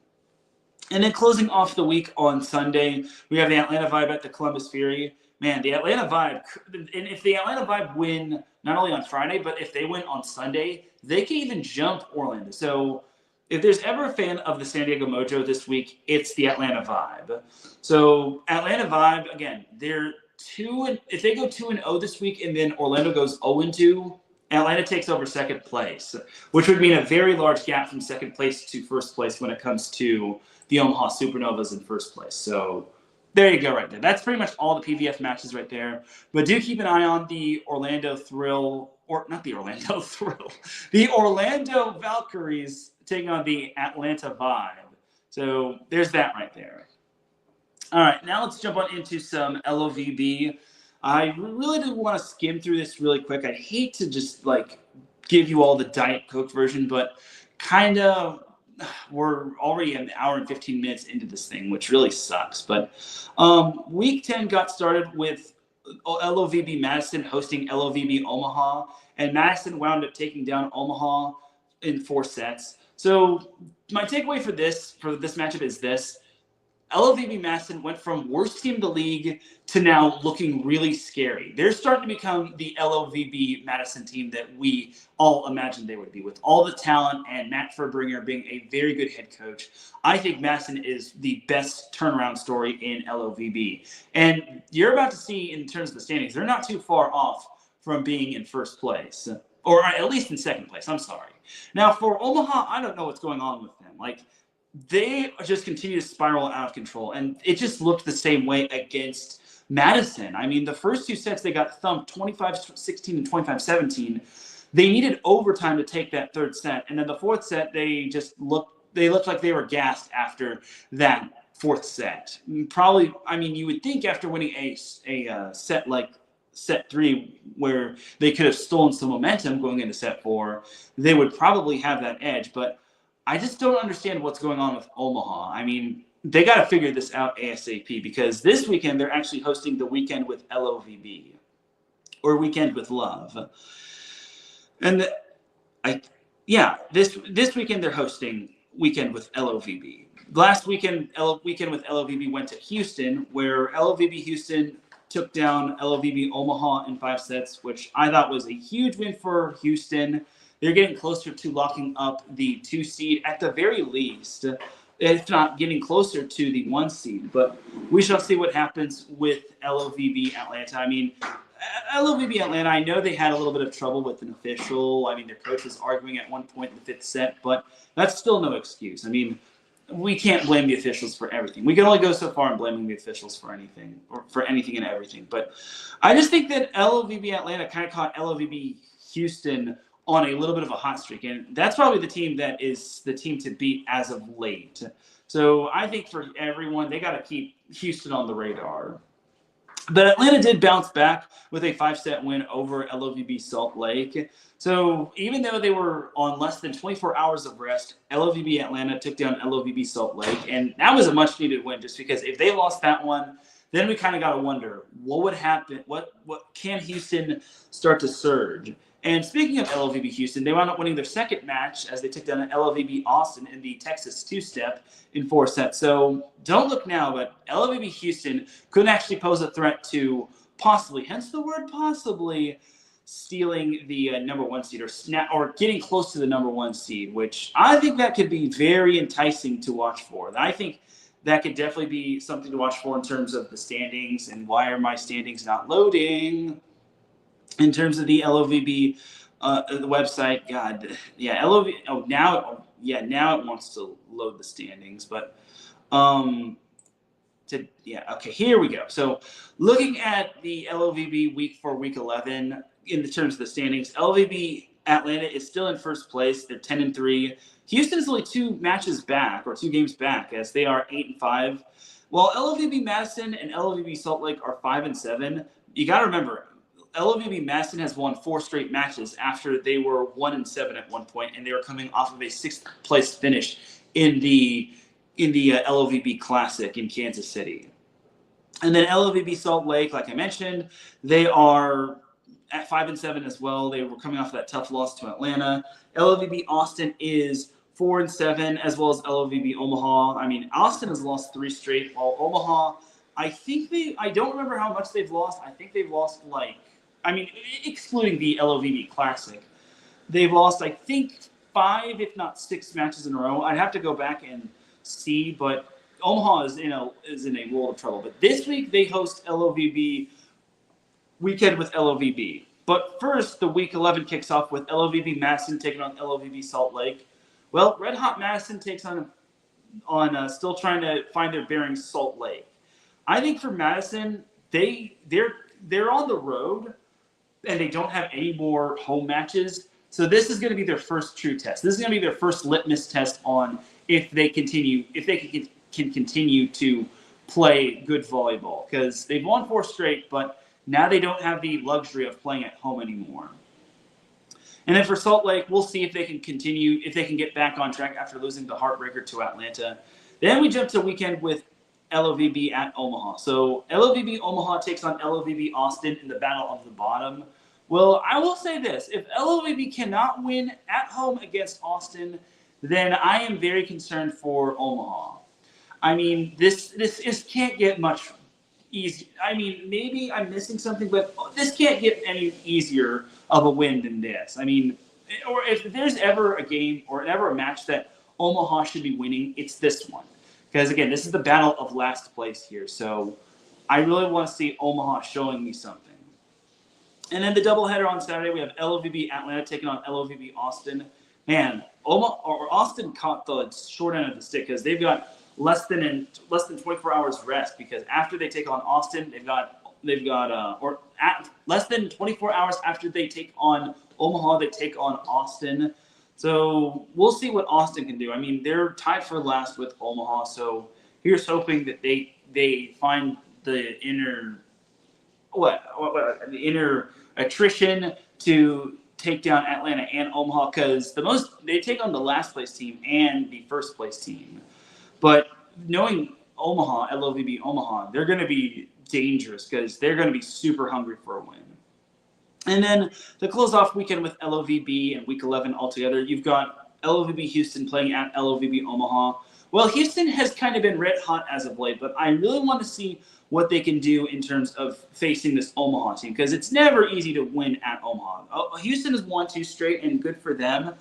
And then closing off the week on Sunday, we have the Atlanta Vibe at the Columbus Fury. Man, the Atlanta Vibe, and if the Atlanta Vibe win not only on Friday, but if they win on Sunday, they can even jump Orlando. So if there's ever a fan of the San Diego Mojo this week, it's the Atlanta Vibe. So Atlanta Vibe, again, they're if they go 2-0 this week and then Orlando goes 0-2, Atlanta takes over second place, which would mean a very large gap from second place to first place when it comes to the Omaha Supernovas in first place. So there you go right there. That's pretty much all the PVF matches right there. But do keep an eye on the Orlando Thrill, or not the Orlando Thrill, the Orlando Valkyries taking on the Atlanta Vibe. So there's that right there. All right, now let's jump on into some LOVB. I really do want to skim through this really quick. I'd hate to just give you all the Diet Coke version, but kind of we're already an hour and 15 minutes into this thing, which really sucks. But week 10 got started with LOVB Madison hosting LOVB Omaha, and Madison wound up taking down Omaha in 4 sets. So my takeaway for this matchup is this. LOVB Madison went from worst team in the league to now looking really scary. They're starting to become the LOVB Madison team that we all imagined they would be, with all the talent and Matt Furbringer being a very good head coach. I think Madison is the best turnaround story in LOVB. And you're about to see, in terms of the standings, they're not too far off from being in first place, or at least in second place. I'm sorry. Now, for Omaha, I don't know what's going on with them. They just continue to spiral out of control, and it just looked the same way against Madison. I mean, the first 2 sets, they got thumped 25-16 and 25-17. They needed overtime to take that 3rd set, and then the 4th set, they looked like they were gassed after that 4th set. Probably, I mean, you would think after winning a set like set 3, where they could have stolen some momentum going into set 4, they would probably have that edge, but I just don't understand what's going on with Omaha. I mean, they got to figure this out ASAP, because this weekend they're actually hosting the Weekend with LOVB, or Weekend with Love. And this weekend they're hosting Weekend with LOVB. Last weekend, Weekend with LOVB went to Houston, where LOVB Houston took down LOVB Omaha in 5 sets, which I thought was a huge win for Houston. They're getting closer to locking up the 2 seed at the very least, if not getting closer to the 1 seed. But we shall see what happens with LOVB Atlanta. I mean, LOVB Atlanta, I know they had a little bit of trouble with an official. I mean, their coach was arguing at one point in the 5th set, but that's still no excuse. I mean, we can't blame the officials for everything. We can only go so far in blaming the officials for anything, or for anything and everything. But I just think that LOVB Atlanta kind of caught LOVB Houston on a little bit of a hot streak, and that's probably the team that is the team to beat as of late. So I think for everyone, they got to keep Houston on the radar. But Atlanta did bounce back with a 5-set win over LOVB Salt Lake. So even though they were on less than 24 hours of rest, LOVB Atlanta took down LOVB Salt Lake, and that was a much-needed win, just because if they lost that one, then we kind of got to wonder what would happen. What can Houston start to surge? And speaking of LOVB Houston, they wound up winning their 2nd match as they took down LOVB Austin in the Texas 2-step in 4 sets. So don't look now, but LOVB Houston could actually pose a threat to possibly, hence the word possibly, stealing the number 1 seed, or getting close to the number 1 seed, which I think that could be very enticing to watch for. I think that could definitely be something to watch for in terms of the standings. And why are my standings not loading? In terms of the LOVB the website, God, yeah, LOV. Oh, now it wants to load the standings, but okay, here we go. So looking at the LOVB week 11 in the terms of the standings, LOVB Atlanta is still in first place. They're 10-3. Houston is only 2 matches back, or 2 games back, as they are 8-5. While LOVB Madison and LOVB Salt Lake are 5-7. You got to remember, LOVB Madison has won 4 straight matches after they were 1-7 at one point, and they were coming off of a 6th place finish in the LOVB Classic in Kansas City. And then LOVB Salt Lake, like I mentioned, they are at 5-7 as well. They were coming off of that tough loss to Atlanta. LOVB Austin is 4-7, as well as LOVB Omaha. I mean, Austin has lost 3 straight, while Omaha, I don't remember how much they've lost. I think they've lost excluding the LOVB Classic, they've lost, I think, 5, if not 6 matches in a row. I'd have to go back and see, but Omaha is in a world of trouble. But this week they host LOVB Weekend with LOVB. But first, the week 11 kicks off with LOVB Madison taking on LOVB Salt Lake. Well, Red Hot Madison takes on still trying to find their bearings Salt Lake. I think for Madison, they're on the road, and they don't have any more home matches. So this is going to be their first true test. This is going to be their first litmus test on if they can continue to play good volleyball because they've won 4 straight, but now they don't have the luxury of playing at home anymore. And then for Salt Lake, we'll see if they can continue, if they can get back on track after losing the heartbreaker to Atlanta. Then we jump to weekend with LOVB at Omaha. So LOVB Omaha takes on LOVB Austin in the Battle of the Bottom. Well, I will say this. If LOVB cannot win at home against Austin, then I am very concerned for Omaha. I mean, this can't get much easier. I mean, maybe I'm missing something, but this can't get any easier of a win than this. I mean, or if there's ever a game or ever a match that Omaha should be winning, it's this one. Because, again, this is the battle of last place here. So I really want to see Omaha showing me something. And then the doubleheader on Saturday, we have LOVB Atlanta taking on LOVB Austin. Man, Austin caught the short end of the stick because they've got less than 24 hours rest, because after they take on Austin, less than 24 hours after they take on Omaha, they take on Austin. So we'll see what Austin can do. I mean, they're tied for last with Omaha, so here's hoping that they find the inner attrition to take down Atlanta and Omaha, because they take on the last place team and the first place team. But knowing Omaha, LOVB Omaha, they're going to be dangerous because they're going to be super hungry for a win. And then to close off weekend with LOVB and week 11 altogether, you've got LOVB Houston playing at LOVB Omaha. Well, Houston has kind of been red hot as of late, but I really want to see what they can do in terms of facing this Omaha team, because it's never easy to win at Omaha. Houston has won 2 straight, and good for them.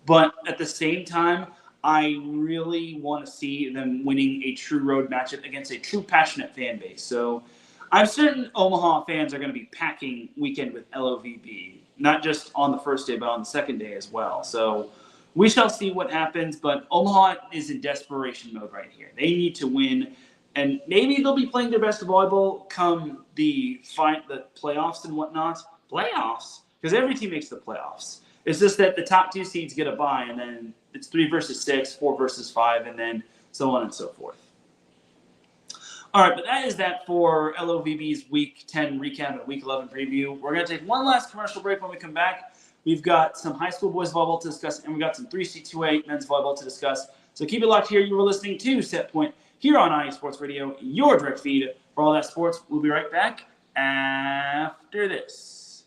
But at the same time, I really want to see them winning a true road matchup against a true passionate fan base. So I'm certain Omaha fans are going to be packing weekend with LOVB, not just on the first day, but on the second day as well. So we shall see what happens, but Omaha is in desperation mode right here. They need to win, and maybe they'll be playing their best volleyball come the playoffs and whatnot. Playoffs? Because every team makes the playoffs. It's just that the top 2 seeds get a bye, and then it's 3 versus 6, 4 versus 5, and then so on and so forth. All right, but that is that for LOVB's Week 10 recap and Week 11 preview. We're going to take one last commercial break. When we come back, we've got some high school boys volleyball to discuss, and we've got some 3C2A men's volleyball to discuss. So keep it locked here. You were listening to Set Point here on IE Sports Radio, your direct feed for all that sports. We'll be right back after this.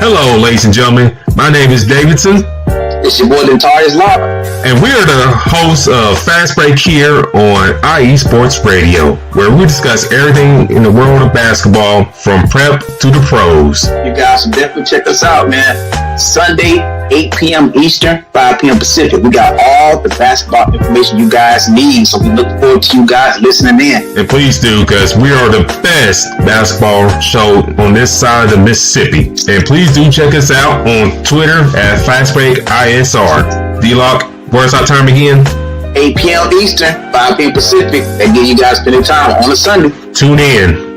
Hello, ladies and gentlemen. My name is Davidson. It's your boy, Dentarius Lava. And we are the hosts of Fast Break here on IE Sports Radio, where we discuss everything in the world of basketball from prep to the pros. You guys should definitely check us out, man. Sunday, 8 p.m. Eastern, 5 p.m. Pacific. We got all the basketball information you guys need, so we look forward to you guys listening in. And please do, because we are the best basketball show on this side of the Mississippi. And please do check us out on Twitter at FastBreakISR. D-Lock, where's our time again? 8 p.m. Eastern, 5 p.m. Pacific. That gives you guys plenty of time on a Sunday. Tune in.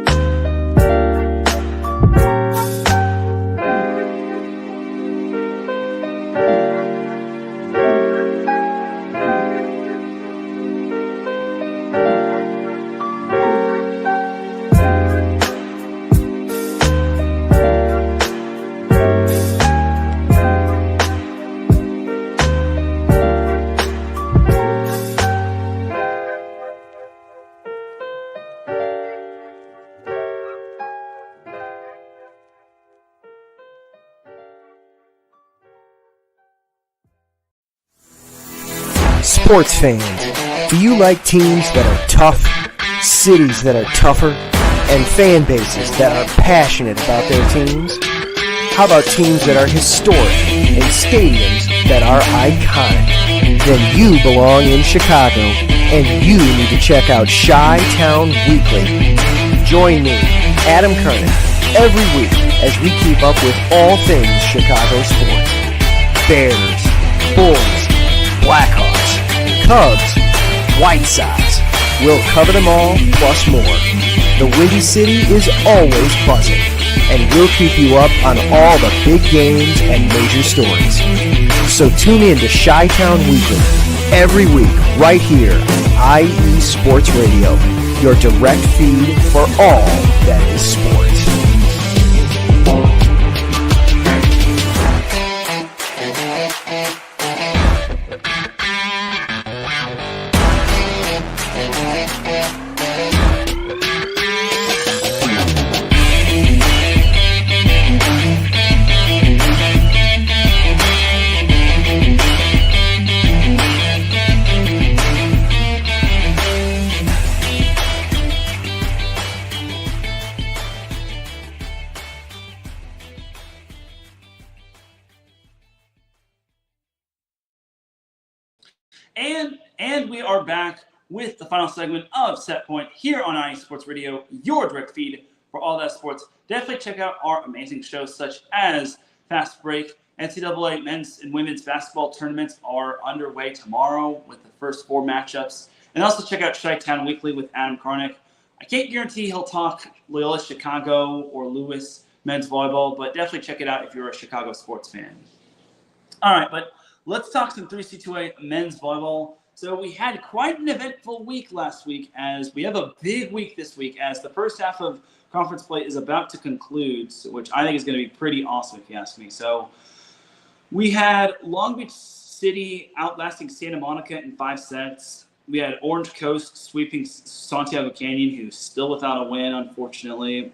Sports fans, do you like teams that are tough, cities that are tougher, and fan bases that are passionate about their teams? How about teams that are historic and stadiums that are iconic? Then you belong in Chicago, and you need to check out Chi-Town Weekly. Join me, Adam Kernan, every week as we keep up with all things Chicago sports. Bears, Bulls, Blackhawks, Cubs, White Sox. We'll cover them all, plus more. The Windy City is always buzzing, and we'll keep you up on all the big games and major stories. So tune in to Chi-Town Weekly every week right here on IE Sports Radio, your direct feed for all that is sports. And we are back with the final segment of Set Point here on IE Sports Radio, your direct feed for all that sports. Definitely check out our amazing shows such as Fast Break. NCAA men's and women's basketball tournaments are underway tomorrow with the first 4 matchups. And also check out Chi-Town Weekly with Adam Karnick. I can't guarantee he'll talk Loyola Chicago or Lewis men's volleyball, but definitely check it out if you're a Chicago sports fan. All right, but let's talk some 3C2A men's volleyball. So we had quite an eventful week last week, as we have a big week this week, as the first half of conference play is about to conclude, which I think is going to be pretty awesome if you ask me. So we had Long Beach City outlasting Santa Monica in 5 sets. We had Orange Coast sweeping Santiago Canyon, who's still without a win, unfortunately.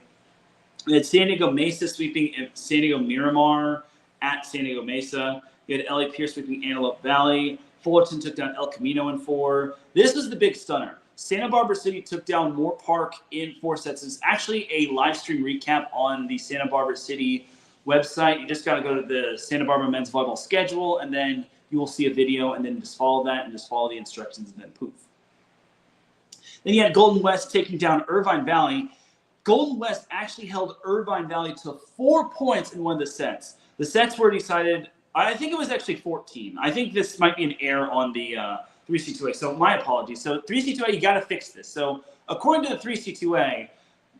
We had San Diego Mesa sweeping San Diego Miramar at San Diego Mesa. We had LA Pierce sweeping Antelope Valley. Fullerton took down El Camino in 4. This was the big stunner. Santa Barbara City took down Moore Park in 4 sets. It's actually a live stream recap on the Santa Barbara City website. You just got to go to the Santa Barbara men's volleyball schedule, and then you will see a video, and then just follow that and just follow the instructions, and then poof. Then you had Golden West taking down Irvine Valley. Golden West actually held Irvine Valley to 4 points in one of the sets. The sets were decided, I think it was actually 14. I think this might be an error on the 3C2A, so my apologies. So 3C2A, you got to fix this. So according to the 3C2A,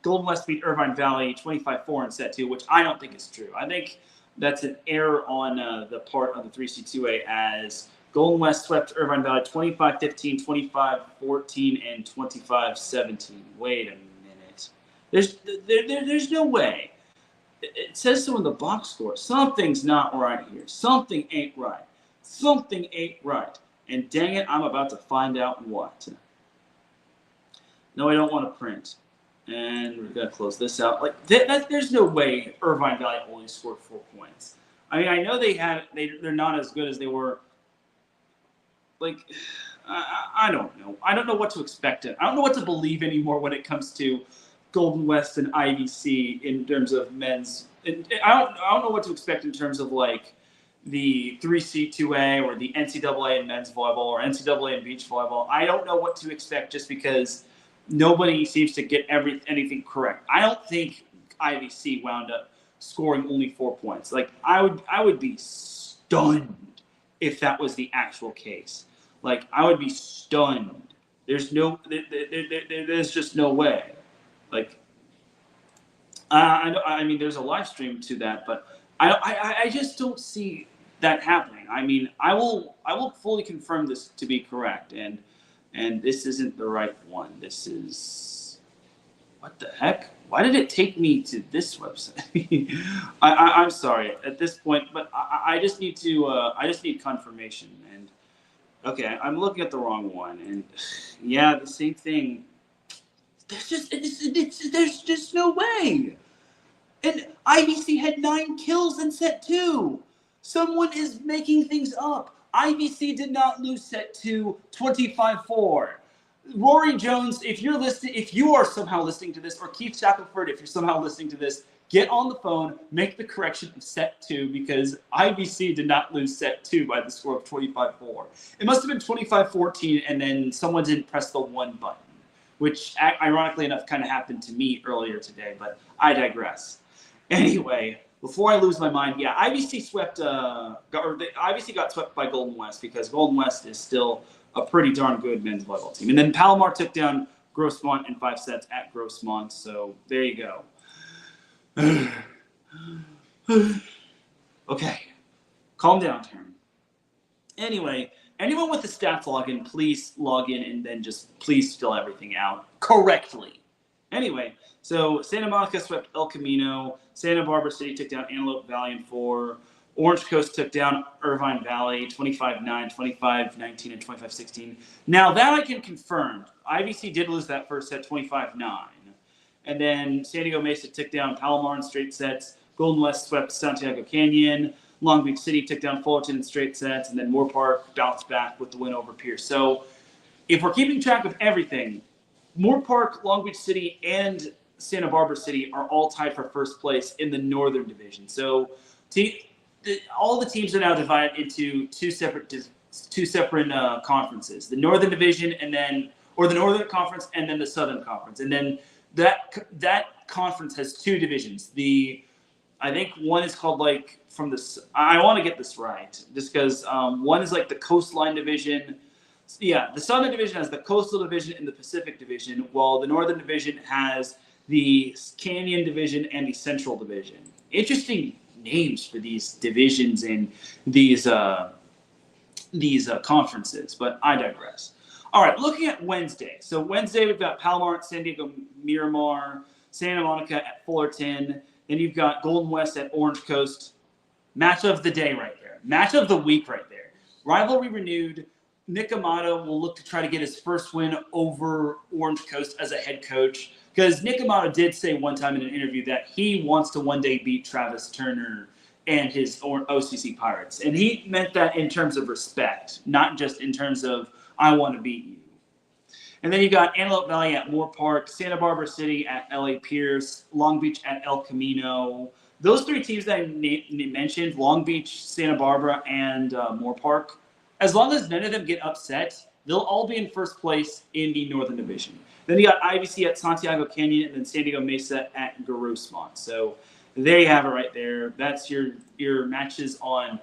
Golden West beat Irvine Valley 25-4 in set 2, which I don't think is true. I think that's an error on the part of the 3C2A, as Golden West swept Irvine Valley 25-15, 25-14, and 25-17. Wait a minute. There's no way. It says so in the box score. Something's not right here. Something ain't right. Something ain't right. And dang it, I'm about to find out what. No, I don't want to print. And we're going to close this out. Like there's no way Irvine Valley only scored 4 points. I mean, I know they're not as good as they were. Like, I don't know. I don't know what to expect. I don't know what to believe anymore when it comes to Golden West and IVC in terms of men's. I don't know what to expect in terms of like the 3C2A or the NCAA and men's volleyball or NCAA and beach volleyball. I don't know what to expect just because nobody seems to get anything correct. I don't think IVC wound up scoring only 4 points. Like I would be stunned if that was the actual case. Like I would be stunned. There's just no way. Like, I mean, there's a live stream to that, but I just don't see that happening. I mean, I will fully confirm this to be correct, and this isn't the right one. This is, what the heck? Why did it take me to this website? I'm sorry at this point, but I just need to I just need confirmation. And okay, I'm looking at the wrong one, and yeah, the same thing. There's just no way. And IVC had 9 kills in set 2. Someone is making things up. IVC did not lose set 2 25-4. Rory Jones, if you are somehow listening to this, or Keith Shackelford, if you're somehow listening to this, get on the phone, make the correction of set 2, because IVC did not lose set 2 by the score of 25-4. It must have been 25-14, and then someone didn't press the 1 button, which ironically enough kind of happened to me earlier today, but I digress. Anyway, before I lose my mind, yeah, IVC got swept by Golden West because Golden West is still a pretty darn good men's volleyball team. And then Palomar took down Grossmont in 5 sets at Grossmont. So there you go. Okay. Calm down, Teran. Anyway, anyone with the stats login, please log in and then just please fill everything out correctly. Anyway, so Santa Monica swept El Camino. Santa Barbara City took down Antelope Valley in 4. Orange Coast took down Irvine Valley 25-9, 25-19, and 25-16. Now, that I can confirm. IVC did lose that first set 25-9. And then San Diego Mesa took down Palomar in straight sets. Golden West swept Santiago Canyon. Long Beach City took down Fullerton in straight sets. And then Moore Park bounced back with the win over Pierce. So if we're keeping track of everything, Moore Park, Long Beach City, and Santa Barbara City are all tied for first place in the Northern Division. So all the teams are now divided into two separate conferences: the Northern Division, or the Northern Conference, and then the Southern Conference. And then that conference has 2 divisions. I think one is called I want to get this right, just because one is like the Coastline Division. Yeah, the Southern Division has the Coastal Division and the Pacific Division, while the Northern Division has the Canyon Division and the Central Division. Interesting names for these divisions and these conferences, but I digress. All right, looking at Wednesday. So Wednesday we've got Palomar at San Diego Miramar, Santa Monica at Fullerton, then you've got Golden West at Orange Coast. Match of the day right there. Match of the week right there. Rivalry renewed. Nick Amato will look to try to get his first win over Orange Coast as a head coach, because Nick Amato did say one time in an interview that he wants to one day beat Travis Turner and his OCC Pirates. And he meant that in terms of respect, not just in terms of, I want to beat you. And then you got Antelope Valley at Moore Park, Santa Barbara City at LA Pierce, Long Beach at El Camino. Those 3 teams that I mentioned, Long Beach, Santa Barbara, and Moore Park, as long as none of them get upset, they'll all be in first place in the Northern Division. Then you got IVC at Santiago Canyon, and then San Diego Mesa at Grossmont. So there you have it right there. That's your matches on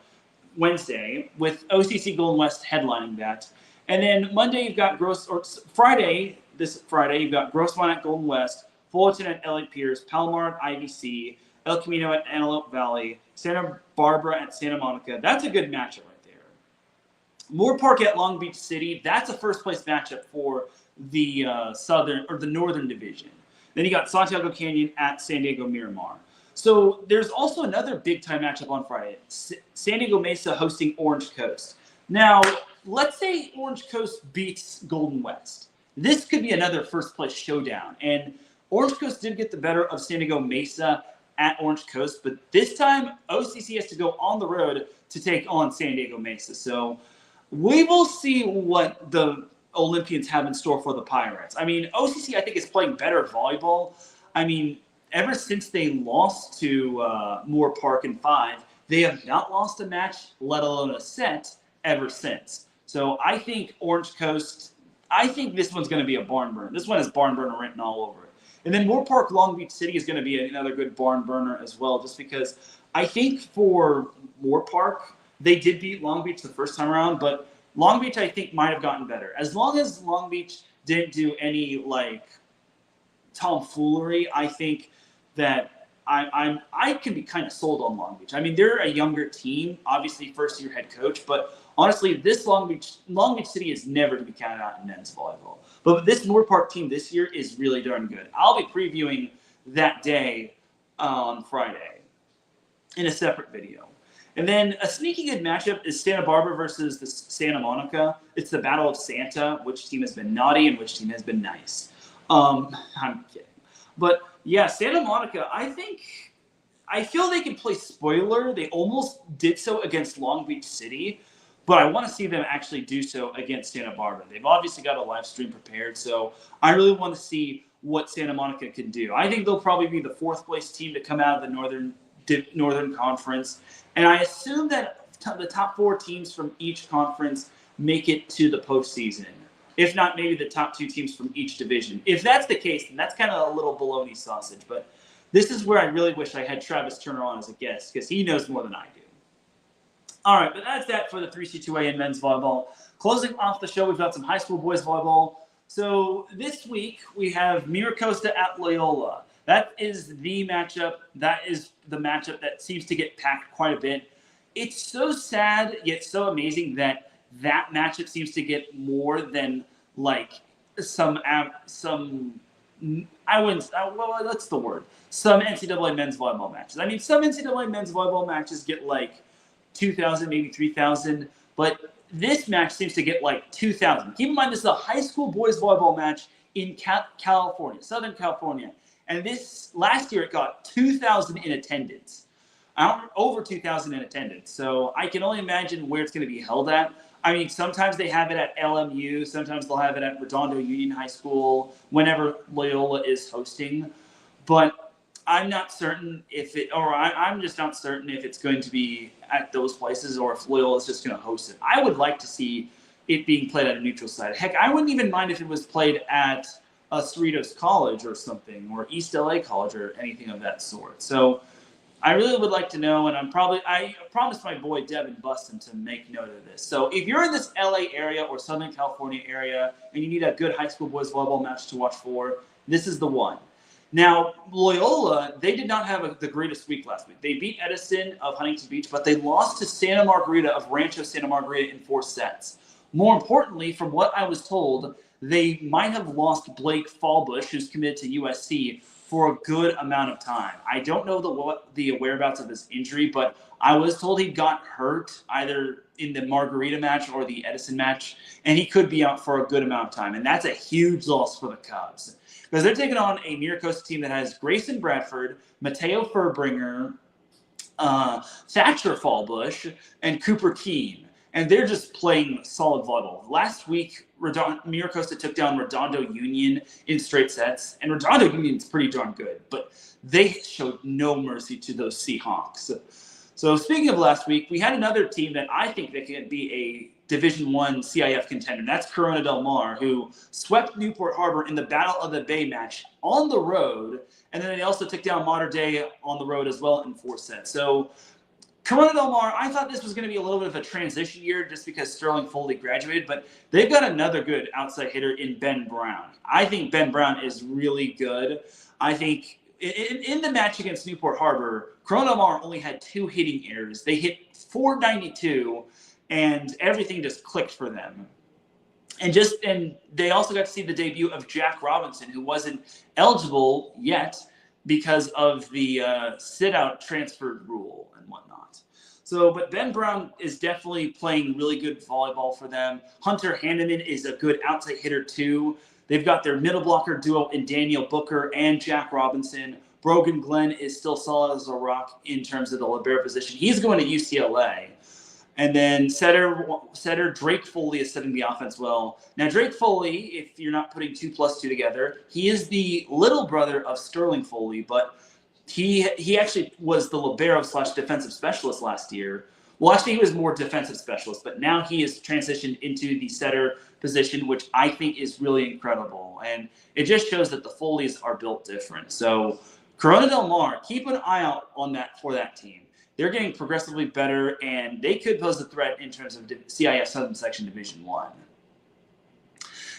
Wednesday, with OCC Golden West headlining that. And then Monday you've got this Friday you've got Grossmont at Golden West, Fullerton at LA Pierce, Palomar at IVC, El Camino at Antelope Valley, Santa Barbara at Santa Monica. That's a good matchup right there. Moore Park at Long Beach City. That's a first place matchup for the Northern Division. Then you got Santiago Canyon at San Diego Miramar. So there's also another big time matchup on Friday. San Diego Mesa hosting Orange Coast. Now, let's say Orange Coast beats Golden West. This could be another first place showdown. And Orange Coast did get the better of San Diego Mesa at Orange Coast, but this time OCC has to go on the road to take on San Diego Mesa. So we will see what the Olympians have in store for the Pirates. I mean, OCC, I think, is playing better volleyball. I mean, ever since they lost to Moore Park in 5, they have not lost a match, let alone a set, ever since. So I think Orange Coast, I think this one's going to be a barn burner. This one has barn burner written all over it. And then Moore Park, Long Beach City is going to be another good barn burner as well, just because I think for Moore Park, they did beat Long Beach the first time around, but Long Beach, I think, might have gotten better. As long as Long Beach didn't do any, tomfoolery, I think that I can be kind of sold on Long Beach. I mean, they're a younger team, obviously first-year head coach, but honestly, this Long Beach City is never to be counted out in men's volleyball. But this Moore Park team this year is really darn good. I'll be previewing that day on Friday in a separate video. And then a sneaky good matchup is Santa Barbara versus the Santa Monica. It's the Battle of Santa, which team has been naughty and which team has been nice. I'm kidding. But yeah, Santa Monica, I feel they can play spoiler. They almost did so against Long Beach City, but I want to see them actually do so against Santa Barbara. They've obviously got a live stream prepared, so I really want to see what Santa Monica can do. I think they'll probably be the 4th place team to come out of the Northern Conference, and I assume that the top 4 teams from each conference make it to the postseason. If not, maybe the top 2 teams from each division. If that's the case, then that's kind of a little bologna sausage, but this is where I really wish I had Travis Turner on as a guest because he knows more than I do. All right, but that's that for the 3C2A and men's volleyball. Closing off the show, we've got some high school boys volleyball. So this week we have Miracosta at Loyola. That is the matchup. That is the matchup that seems to get packed quite a bit. It's so sad yet so amazing that matchup seems to get more than like some NCAA men's volleyball matches. I mean, some NCAA men's volleyball matches get like 2,000, maybe 3,000, but this match seems to get like 2,000. Keep in mind, this is a high school boys volleyball match in California, Southern California. And this last year it got 2,000 in attendance. Over 2,000 in attendance. So I can only imagine where it's going to be held at. I mean, sometimes they have it at LMU. Sometimes they'll have it at Redondo Union High School whenever Loyola is hosting. But I'm not certain I'm just not certain if it's going to be at those places or if Loyola is just going to host it. I would like to see it being played at a neutral site. Heck, I wouldn't even mind if it was played at Cerritos College or something, or East LA College or anything of that sort. So I really would like to know, and I promised my boy Devin Buston to make note of this. So if you're in this LA area or Southern California area and you need a good high school boys volleyball match to watch for, this is the one. Now, Loyola, they did not have the greatest week last week. They beat Edison of Huntington Beach, but they lost to Santa Margarita of Rancho Santa Margarita in 4 sets. More importantly, from what I was told, they might have lost Blake Fallbush, who's committed to USC, for a good amount of time. I don't know the whereabouts of his injury, but I was told he got hurt either in the Margarita match or the Edison match, and he could be out for a good amount of time. And that's a huge loss for the Cubs because they're taking on a Miracosta team that has Grayson Bradford, Mateo Furbringer, Thatcher Fallbush, and Cooper Keene. And they're just playing solid volleyball. Last week, Miracosta took down Redondo Union in straight sets. And Redondo Union's pretty darn good. But they showed no mercy to those Seahawks. So speaking of last week, we had another team that I think that can be a Division I CIF contender. And that's Corona Del Mar, who swept Newport Harbor in the Battle of the Bay match on the road. And then they also took down Mater Dei on the road as well in 4 sets. So Corona Del Mar, I thought this was going to be a little bit of a transition year just because Sterling Foley graduated, but they've got another good outside hitter in Ben Brown. I think Ben Brown is really good. I think in the match against Newport Harbor, Corona Del Mar only had 2 hitting errors. They hit 492, and everything just clicked for them. And they also got to see the debut of Jack Robinson, who wasn't eligible yet because of the sit-out transferred rule and whatnot. So, but Ben Brown is definitely playing really good volleyball for them. Hunter Hanneman is a good outside hitter too. They've got their middle blocker duo in Daniel Booker and Jack Robinson. Brogan Glenn is still solid as a rock in terms of the libero position. He's going to UCLA. And then setter Drake Foley is setting the offense well. Now, Drake Foley, if you're not putting 2 + 2 together, he is the little brother of Sterling Foley, but he actually was the libero / defensive specialist last year. Well, actually, he was more defensive specialist, but now he has transitioned into the setter position, which I think is really incredible. And it just shows that the Foleys are built different. So Corona Del Mar, keep an eye out on that for that team. They're getting progressively better, and they could pose a threat in terms of CIF Southern Section Division I.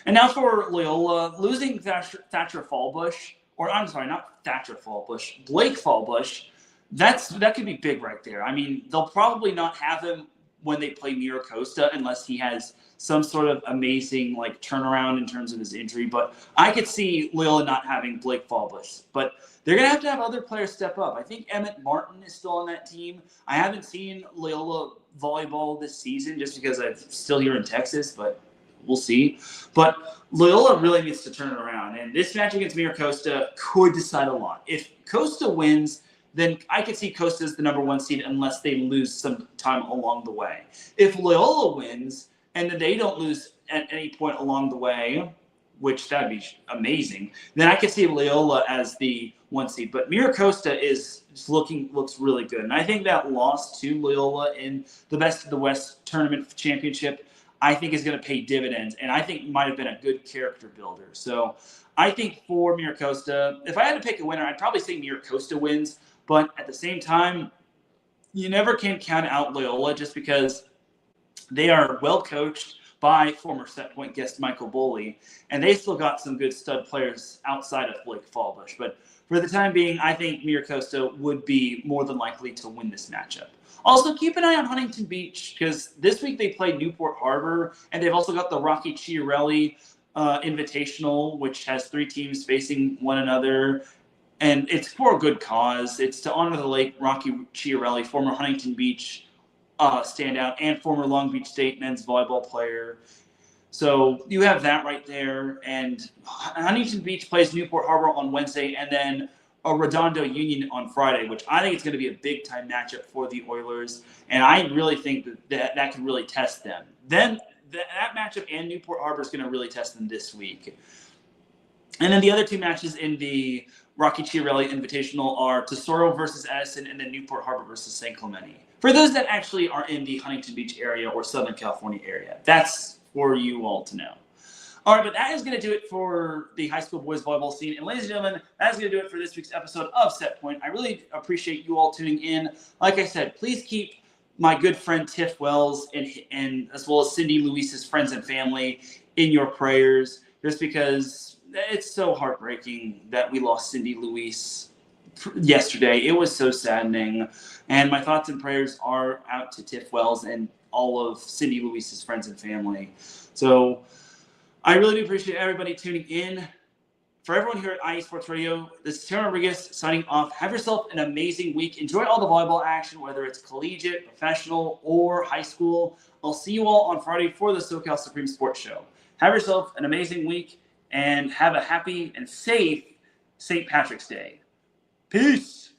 And now for Loyola, losing Thatcher Fallbush, or I'm sorry, not Thatcher Fallbush, Blake Fallbush, that could be big right there. I mean, they'll probably not have him when they play Miracosta unless he has some sort of amazing like turnaround in terms of his injury. But I could see Loyola not having Blake Fallbush. But they're going to have other players step up. I think Emmett Martin is still on that team. I haven't seen Loyola volleyball this season just because I'm still here in Texas, but we'll see. But Loyola really needs to turn it around. And this match against Miracosta could decide a lot. If Costa wins, then I could see Costa as the number 1 seed unless they lose some time along the way. If Loyola wins and then they don't lose at any point along the way, which that would be amazing, then I could see Loyola as the 1 seed. But Miracosta looks really good. And I think that loss to Loyola in the Best of the West tournament championship, I think is going to pay dividends. And I think might have been a good character builder. So I think for Miracosta, if I had to pick a winner, I'd probably say Miracosta wins. But at the same time, you never can count out Loyola just because they are well coached by former set point guest Michael Boley, and they still got some good stud players outside of Blake Fallbush. But for the time being, I think Miracosta would be more than likely to win this matchup. Also, keep an eye on Huntington Beach because this week they played Newport Harbor, and they've also got the Rocky Chiarelli Invitational, which has 3 teams facing one another. And it's for a good cause. It's to honor the late Rocky Chiarelli, former Huntington Beach standout and former Long Beach State men's volleyball player. So you have that right there. And Huntington Beach plays Newport Harbor on Wednesday and then a Redondo Union on Friday, which I think it's going to be a big-time matchup for the Oilers. And I really think that could really test them. Then that matchup and Newport Harbor is going to really test them this week. And then the other 2 matches in the Rocky Chiarelli Invitational are Tesoro versus Edison and then Newport Harbor versus San Clemente. For those that actually are in the Huntington Beach area or Southern California area, that's for you all to know. All right, but that is going to do it for the high school boys volleyball scene. And ladies and gentlemen, that's going to do it for this week's episode of Set Point. I really appreciate you all tuning in. Like I said, please keep my good friend Tiff Wells and as well as Cindy Luis's friends and family in your prayers, just because it's so heartbreaking that we lost Cindy Luis yesterday. It was so saddening. And my thoughts and prayers are out to Tiff Wells and all of Cindy Luis's friends and family. So I really do appreciate everybody tuning in. For everyone here at IE Sports Radio, this is Teran Rodriguez signing off. Have yourself an amazing week. Enjoy all the volleyball action, whether it's collegiate, professional, or high school. I'll see you all on Friday for the SoCal Supreme Sports Show. Have yourself an amazing week. And have a happy and safe St. Patrick's Day. Peace.